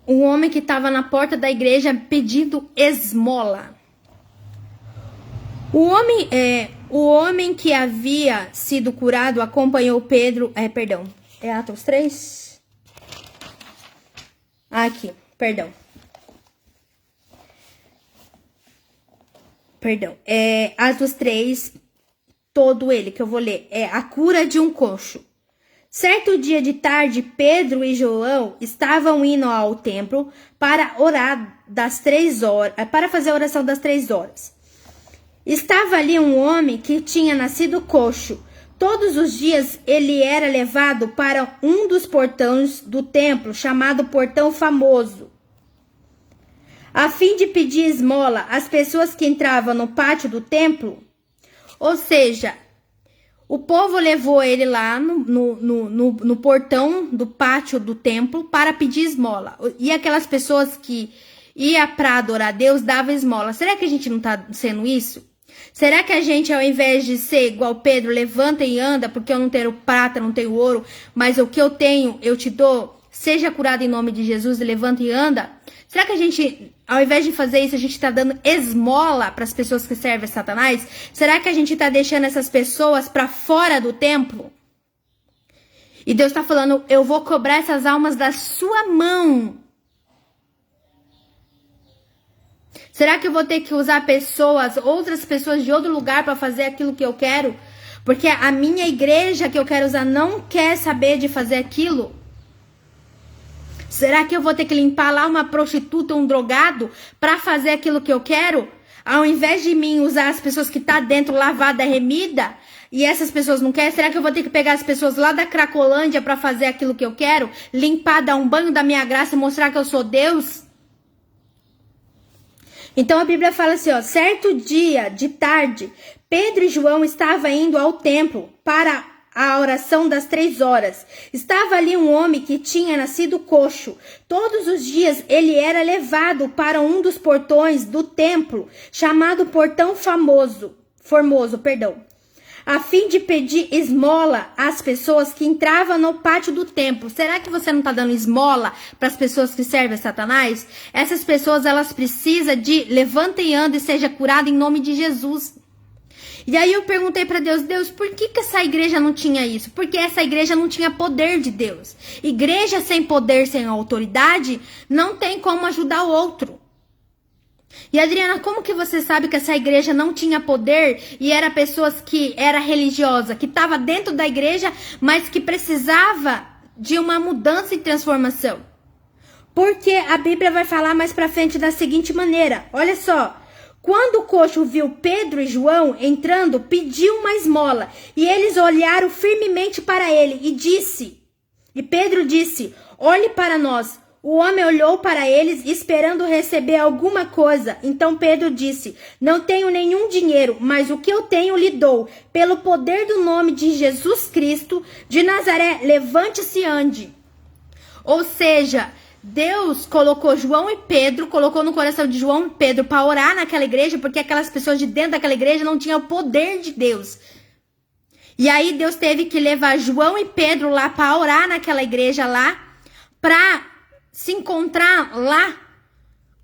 Speaker 1: um homem que estava na porta da igreja pedindo esmola. O homem que havia sido curado acompanhou Pedro, é Atos 3? Aqui, perdão. Atos 3, todo ele que eu vou ler, é a cura de um coxo. Certo dia de tarde, Pedro e João estavam indo ao templo para orar para fazer a oração das 3 horas. Estava ali um homem que tinha nascido coxo. Todos os dias ele era levado para um dos portões do templo, chamado Portão Famoso, a fim de pedir esmola às pessoas que entravam no pátio do templo. Ou seja, o povo levou ele lá no portão do pátio do templo para pedir esmola. E aquelas pessoas que iam para adorar a Deus davam esmola. Será que a gente não está sendo isso? Será que a gente, ao invés de ser igual Pedro, levanta e anda, porque eu não tenho prata, não tenho ouro, mas o que eu tenho, eu te dou, seja curado em nome de Jesus, e levanta e anda? Será que a gente, ao invés de fazer isso, a gente está dando esmola para as pessoas que servem a Satanás? Será que a gente está deixando essas pessoas para fora do templo? E Deus está falando: eu vou cobrar essas almas da sua mão. Será que eu vou ter que usar outras pessoas de outro lugar para fazer aquilo que eu quero? Porque a minha igreja que eu quero usar não quer saber de fazer aquilo? Será que eu vou ter que limpar lá uma prostituta, um drogado, para fazer aquilo que eu quero? Ao invés de mim usar as pessoas que tá dentro lavada, remida, e essas pessoas não querem, será que eu vou ter que pegar as pessoas lá da Cracolândia para fazer aquilo que eu quero? Limpar, dar um banho da minha graça e mostrar que eu sou Deus? Então a Bíblia fala assim, certo dia de tarde, Pedro e João estavam indo ao templo para a oração das 3 horas. Estava ali um homem que tinha nascido coxo. Todos os dias ele era levado para um dos portões do templo, chamado Portão Formoso, a fim de pedir esmola às pessoas que entravam no pátio do templo. Será que você não está dando esmola para as pessoas que servem a Satanás? Essas pessoas, elas precisam de levanta e anda e seja curada em nome de Jesus. E aí eu perguntei para Deus, por que essa igreja não tinha isso? Porque essa igreja não tinha poder de Deus. Igreja sem poder, sem autoridade, não tem como ajudar o outro. E Adriana, como que você sabe que essa igreja não tinha poder e era pessoas que era religiosa, que estava dentro da igreja, mas que precisava de uma mudança e transformação? Porque a Bíblia vai falar mais pra frente da seguinte maneira, olha só. Quando o coxo viu Pedro e João entrando, pediu uma esmola, e eles olharam firmemente para ele e Pedro disse, olhe para nós. O homem olhou para eles, esperando receber alguma coisa. Então Pedro disse, não tenho nenhum dinheiro, mas o que eu tenho lhe dou. Pelo poder do nome de Jesus Cristo de Nazaré, levante-se e ande. Ou seja, Deus colocou João e Pedro, colocou no coração de João e Pedro para orar naquela igreja, porque aquelas pessoas de dentro daquela igreja não tinham o poder de Deus. E aí Deus teve que levar João e Pedro lá para orar naquela igreja lá, para se encontrar lá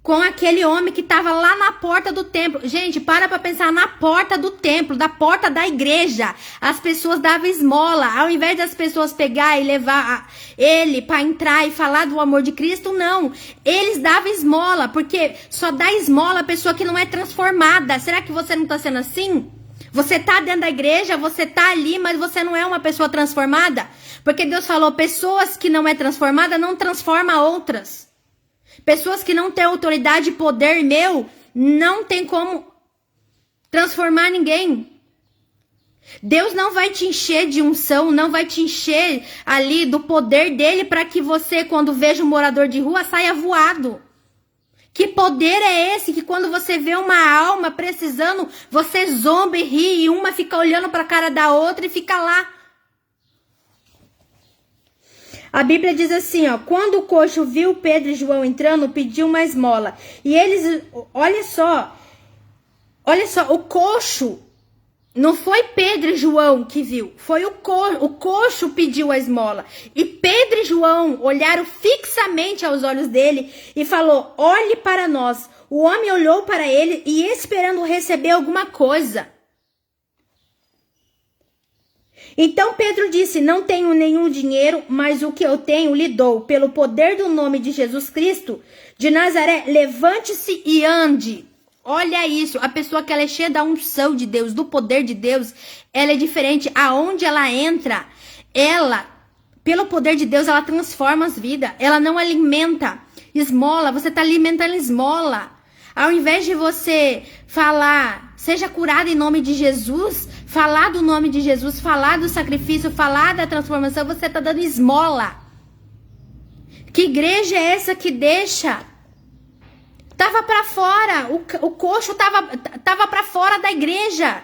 Speaker 1: com aquele homem que estava lá na porta do templo. Gente, para pensar na porta do templo, da porta da igreja. As pessoas davam esmola. Ao invés das pessoas pegar e levar ele para entrar e falar do amor de Cristo, não. Eles davam esmola, porque só dá esmola a pessoa que não é transformada. Será que você não está sendo assim? Você tá dentro da igreja, você tá ali, mas você não é uma pessoa transformada? Porque Deus falou, pessoas que não é transformada não transforma outras. Pessoas que não têm autoridade e poder meu, não tem como transformar ninguém. Deus não vai te encher de unção, não vai te encher ali do poder dele para que você, quando veja um morador de rua, saia voado. Que poder é esse que quando você vê uma alma precisando, você zomba e ri e uma fica olhando para a cara da outra e fica lá? A Bíblia diz assim, ó, quando o coxo viu Pedro e João entrando, pediu uma esmola. E eles, olha só, o coxo, não foi Pedro e João que viu, foi o coxo pediu a esmola. E Pedro e João olharam fixamente aos olhos dele e falou, olhe para nós. O homem olhou para ele e esperando receber alguma coisa. Então Pedro disse, não tenho nenhum dinheiro, mas o que eu tenho lhe dou. Pelo poder do nome de Jesus Cristo de Nazaré, levante-se e ande. Olha isso, a pessoa que ela é cheia da unção de Deus, do poder de Deus, ela é diferente. Aonde ela entra, ela, pelo poder de Deus, ela transforma as vidas. Ela não alimenta esmola, você está alimentando esmola. Ao invés de você falar, seja curado em nome de Jesus, falar do nome de Jesus, falar do sacrifício, falar da transformação, você está dando esmola. Que igreja é essa que deixa? Tava para fora, o coxo tava para fora da igreja.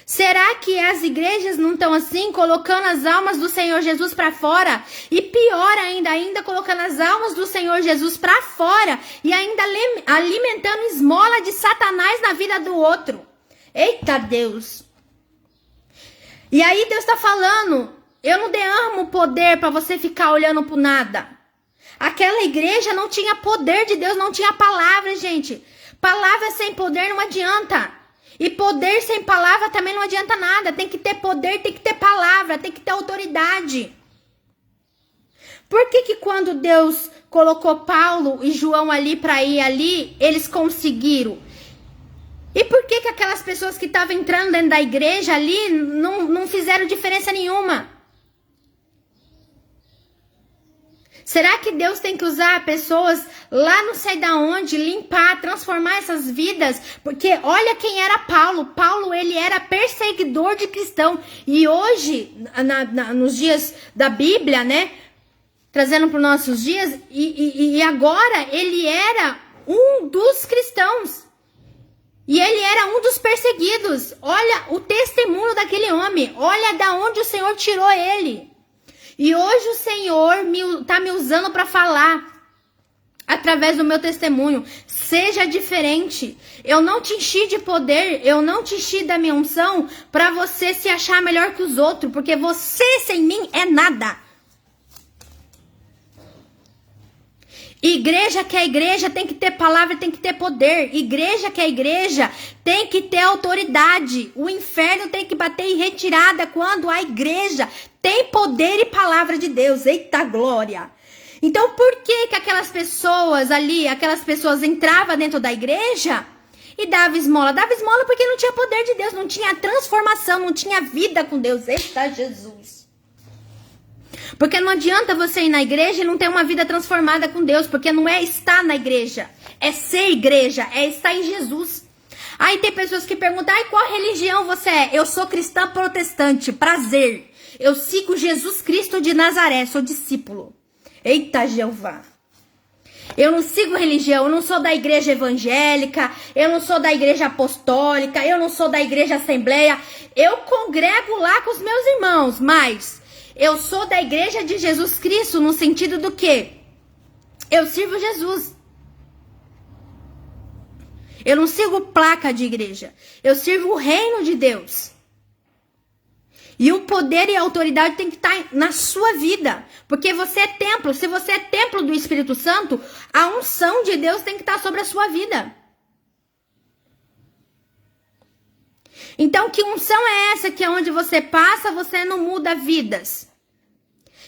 Speaker 1: Será que as igrejas não estão assim, colocando as almas do Senhor Jesus para fora? E pior ainda colocando as almas do Senhor Jesus para fora e ainda alimentando esmola de Satanás na vida do outro. Eita Deus! E aí Deus está falando, eu não derramo poder para você ficar olhando para nada. Aquela igreja não tinha poder de Deus, não tinha palavra, gente. Palavra sem poder não adianta. E poder sem palavra também não adianta nada. Tem que ter poder, tem que ter palavra, tem que ter autoridade. Por que quando Deus colocou Paulo e João ali para ir ali, eles conseguiram? E por que aquelas pessoas que estavam entrando dentro da igreja ali não fizeram diferença nenhuma? Será que Deus tem que usar pessoas lá não sei da onde, limpar, transformar essas vidas? Porque olha quem era Paulo. Paulo, ele era perseguidor de cristão. E hoje, nos dias da Bíblia, né? Trazendo para os nossos dias, e agora ele era um dos cristãos. E ele era um dos perseguidos. Olha o testemunho daquele homem. Olha da onde o Senhor tirou ele. E hoje o Senhor está me usando para falar através do meu testemunho. Seja diferente. Eu não te enchi de poder, eu não te enchi da minha unção para você se achar melhor que os outros, porque você sem mim é nada. Igreja que é igreja tem que ter palavra, tem que ter poder. Igreja que é igreja tem que ter autoridade. O inferno tem que bater em retirada quando a igreja tem poder e palavra de Deus. Eita glória! Então por que aquelas pessoas ali, aquelas pessoas entravam dentro da igreja e davam esmola? Dava esmola porque não tinha poder de Deus, não tinha transformação, não tinha vida com Deus. Eita Jesus! Porque não adianta você ir na igreja e não ter uma vida transformada com Deus. Porque não é estar na igreja. É ser igreja. É estar em Jesus. Aí tem pessoas que perguntam, ai, qual religião você é? Eu sou cristã protestante. Prazer. Eu sigo Jesus Cristo de Nazaré. Sou discípulo. Eita, Jeová. Eu não sigo religião. Eu não sou da igreja evangélica. Eu não sou da igreja apostólica. Eu não sou da igreja assembleia. Eu congrego lá com os meus irmãos. Mas eu sou da igreja de Jesus Cristo no sentido do quê? Eu sirvo Jesus. Eu não sirvo placa de igreja. Eu sirvo o reino de Deus. E o poder e a autoridade tem que estar na sua vida. Porque você é templo. Se você é templo do Espírito Santo, a unção de Deus tem que estar sobre a sua vida. Então, que unção é essa que onde você passa, você não muda vidas?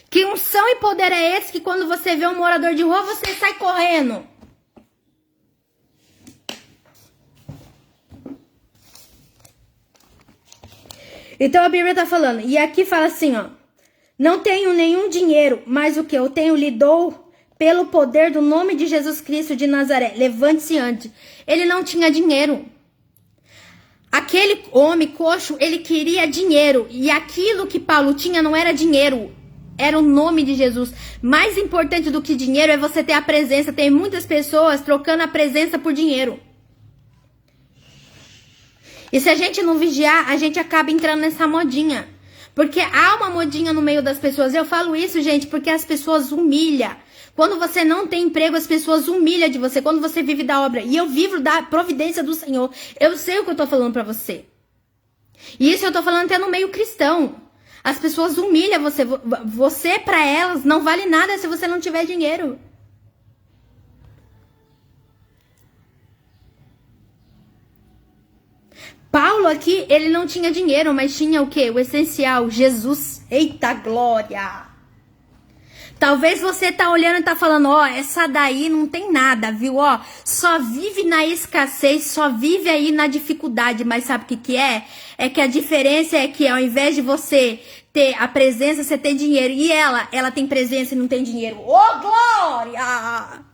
Speaker 1: Que unção e poder é esse que quando você vê um morador de rua, você sai correndo? Então a Bíblia está falando, e aqui fala assim, ó. Não tenho nenhum dinheiro, mas o que eu tenho lhe dou pelo poder do nome de Jesus Cristo de Nazaré. Levante-se antes. Ele não tinha dinheiro. Aquele homem coxo, ele queria dinheiro. E aquilo que Paulo tinha não era dinheiro. Era o nome de Jesus. Mais importante do que dinheiro é você ter a presença. Tem muitas pessoas trocando a presença por dinheiro. E se a gente não vigiar, a gente acaba entrando nessa modinha. Porque há uma modinha no meio das pessoas. Eu falo isso, gente, porque as pessoas humilham. Quando você não tem emprego, as pessoas humilham de você. Quando você vive da obra. E eu vivo da providência do Senhor. Eu sei o que eu tô falando pra você. E isso eu tô falando até no meio cristão. As pessoas humilham você. Você, pra elas, não vale nada se você não tiver dinheiro. Paulo aqui, ele não tinha dinheiro, mas tinha o quê? O essencial, Jesus. Eita glória! Talvez você tá olhando e tá falando, ó, essa daí não tem nada, viu? Ó, só vive na escassez, só vive aí na dificuldade, mas sabe o que que é? É que a diferença é que ao invés de você ter a presença, você tem dinheiro. E ela tem presença e não tem dinheiro. Ô, glória!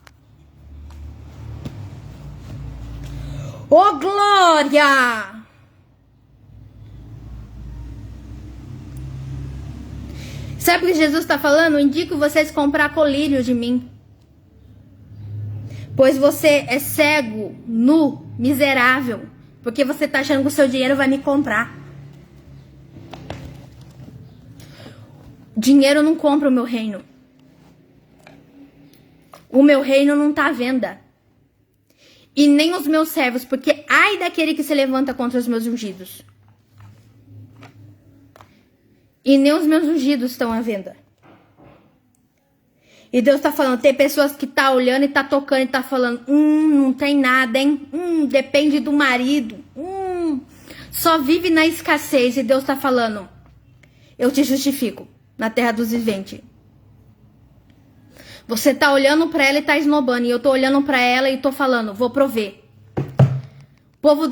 Speaker 1: Ô, glória! Sabe o que Jesus está falando? Eu indico vocês comprar colírio de mim. Pois você é cego, nu, miserável. Porque você está achando que o seu dinheiro vai me comprar. Dinheiro não compra o meu reino. O meu reino não está à venda. E nem os meus servos, porque ai daquele que se levanta contra os meus ungidos. E nem os meus ungidos estão à venda. E Deus tá falando, tem pessoas que tá olhando e tá tocando e tá falando, não tem nada, hein? Depende do marido. Só vive na escassez. E Deus tá falando, eu te justifico na terra dos viventes. Você tá olhando pra ela e tá esnobando. E eu tô olhando pra ela e tô falando, vou prover. O povo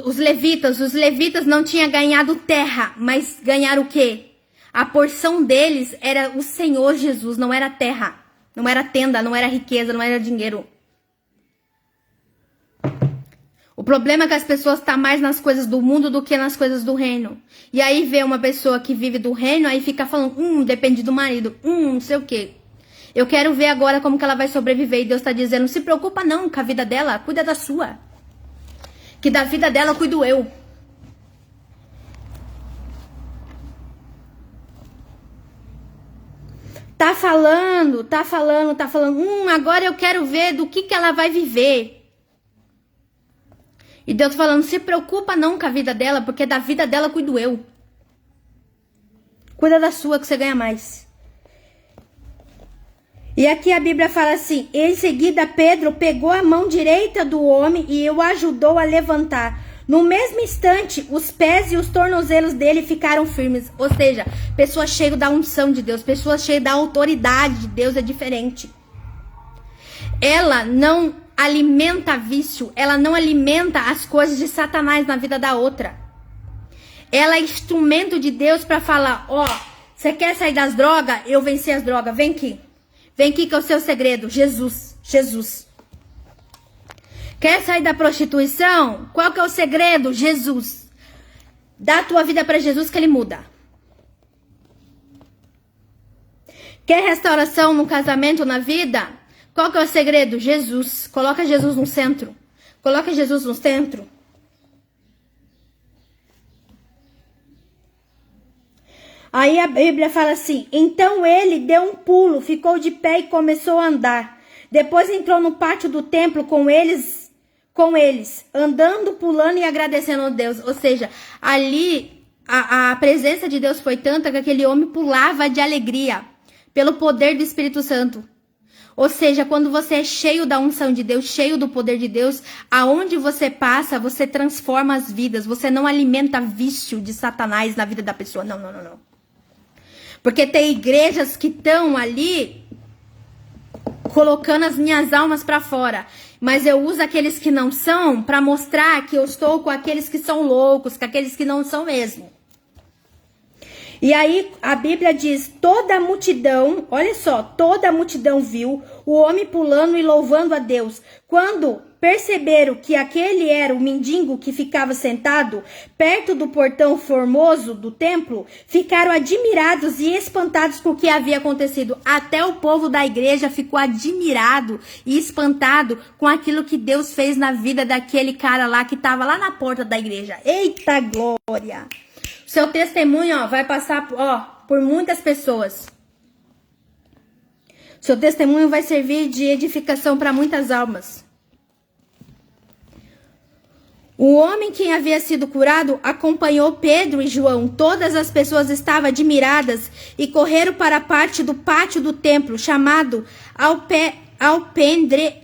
Speaker 1: os levitas não tinham ganhado terra, mas ganharam o quê? A porção deles era o Senhor Jesus, não era terra, não era tenda, não era riqueza, não era dinheiro. O problema é que as pessoas estão mais nas coisas do mundo do que nas coisas do reino. E aí vê uma pessoa que vive do reino, aí fica falando, depende do marido, não sei o quê. Eu quero ver agora como que ela vai sobreviver. E Deus está dizendo, não se preocupa não com a vida dela, cuida da sua. Que da vida dela cuido eu. Tá falando. Agora eu quero ver do que ela vai viver. E Deus falando, se preocupa não com a vida dela, porque da vida dela cuido eu. Cuida da sua que você ganha mais. E aqui a Bíblia fala assim, em seguida Pedro pegou a mão direita do homem e o ajudou a levantar. No mesmo instante, os pés e os tornozelos dele ficaram firmes. Ou seja, pessoa cheia da unção de Deus, pessoa cheia da autoridade de Deus é diferente. Ela não alimenta vício, ela não alimenta as coisas de Satanás na vida da outra. Ela é instrumento de Deus para falar, ó, você quer sair das drogas? Eu venci as drogas, vem aqui. Vem aqui que é o seu segredo, Jesus, Jesus. Quer sair da prostituição? Qual que é o segredo? Jesus. Dá a tua vida para Jesus que ele muda. Quer restauração no casamento, na vida? Qual que é o segredo? Jesus. Coloca Jesus no centro. Coloca Jesus no centro. Aí a Bíblia fala assim, então ele deu um pulo, ficou de pé e começou a andar. Depois entrou no pátio do templo com eles, andando, pulando e agradecendo a Deus. Ou seja, ali a presença de Deus foi tanta que aquele homem pulava de alegria pelo poder do Espírito Santo. Ou seja, quando você é cheio da unção de Deus, cheio do poder de Deus, aonde você passa, você transforma as vidas. Você não alimenta vício de Satanás na vida da pessoa. Não, não, não, não. Porque tem igrejas que estão ali colocando as minhas almas para fora. Mas eu uso aqueles que não são para mostrar que eu estou com aqueles que são loucos, com aqueles que não são mesmo. E aí a Bíblia diz, toda a multidão, olha só, toda a multidão viu o homem pulando e louvando a Deus. Quando perceberam que aquele era o mendigo que ficava sentado perto do portão formoso do templo, ficaram admirados e espantados com o que havia acontecido. Até o povo da igreja ficou admirado e espantado com aquilo que Deus fez na vida daquele cara lá que estava lá na porta da igreja. Eita glória! Seu testemunho, ó, vai passar, ó, por muitas pessoas. Seu testemunho vai servir de edificação para muitas almas. O homem que havia sido curado acompanhou Pedro e João. Todas as pessoas estavam admiradas e correram para a parte do pátio do templo, chamado Alpendre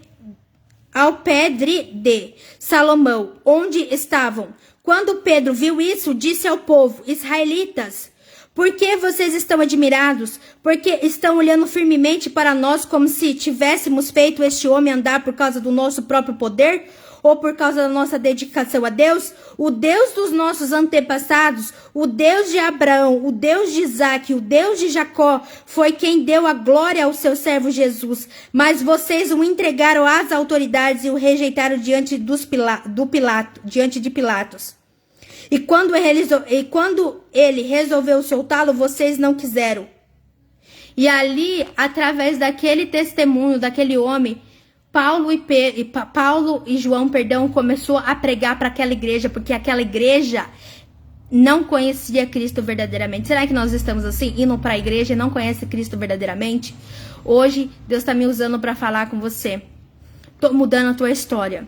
Speaker 1: de Salomão, onde estavam. Quando Pedro viu isso, disse ao povo, israelitas, por que vocês estão admirados? Porque estão olhando firmemente para nós como se tivéssemos feito este homem andar por causa do nosso próprio poder? Ou por causa da nossa dedicação a Deus? O Deus dos nossos antepassados, o Deus de Abraão, o Deus de Isaac, o Deus de Jacó, foi quem deu a glória ao seu servo Jesus. Mas vocês o entregaram às autoridades e o rejeitaram diante de Pilatos. E quando ele resolveu soltá-lo, vocês não quiseram. E ali, através daquele testemunho, daquele homem, Paulo e João, começou a pregar para aquela igreja, porque aquela igreja não conhecia Cristo verdadeiramente. Será que nós estamos assim, indo para a igreja e não conhece Cristo verdadeiramente? Hoje, Deus está me usando para falar com você. Estou mudando a tua história.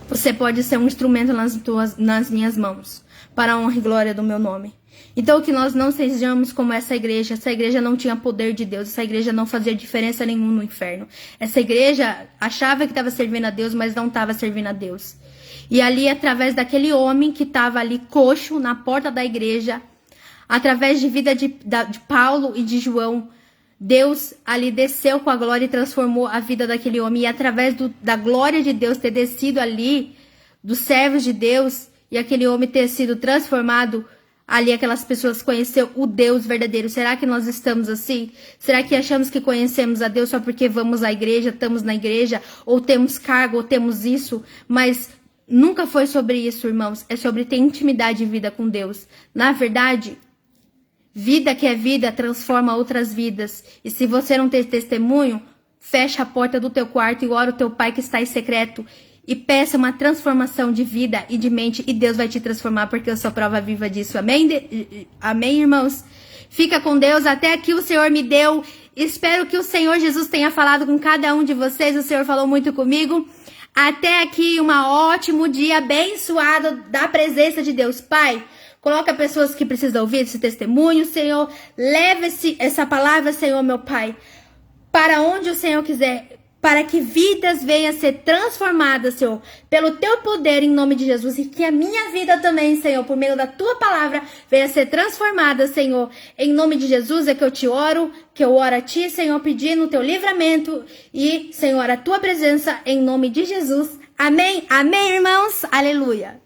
Speaker 1: Você pode ser um instrumento nas minhas mãos, para a honra e glória do meu nome. Então, que nós não sejamos como essa igreja não tinha poder de Deus, essa igreja não fazia diferença nenhuma no inferno. Essa igreja achava que estava servindo a Deus, mas não estava servindo a Deus. E ali, através daquele homem que estava ali coxo na porta da igreja, através de vida de Paulo e de João, Deus ali desceu com a glória e transformou a vida daquele homem. E através da glória de Deus ter descido ali, dos servos de Deus, e aquele homem ter sido transformado, ali aquelas pessoas conheceram o Deus verdadeiro. Será que nós estamos assim? Será que achamos que conhecemos a Deus só porque vamos à igreja, estamos na igreja, ou temos cargo, ou temos isso? Mas nunca foi sobre isso, irmãos. É sobre ter intimidade e vida com Deus. Na verdade, vida que é vida transforma outras vidas. E se você não tem testemunho, fecha a porta do teu quarto e ora o teu Pai que está em secreto. E peça uma transformação de vida e de mente. E Deus vai te transformar, porque eu sou prova viva disso. Amém? Amém, irmãos? Fica com Deus. Até aqui o Senhor me deu. Espero que o Senhor Jesus tenha falado com cada um de vocês. O Senhor falou muito comigo. Até aqui um ótimo dia abençoado da presença de Deus. Pai, coloca pessoas que precisam ouvir esse testemunho, Senhor. Leve essa palavra, Senhor, meu Pai, para onde o Senhor quiser, para que vidas venham a ser transformadas, Senhor, pelo Teu poder em nome de Jesus. E que a minha vida também, Senhor, por meio da Tua palavra, venha a ser transformada, Senhor. Em nome de Jesus é que eu te oro, que eu oro a Ti, Senhor, pedindo o Teu livramento e, Senhor, a Tua presença em nome de Jesus. Amém? Amém, irmãos? Aleluia!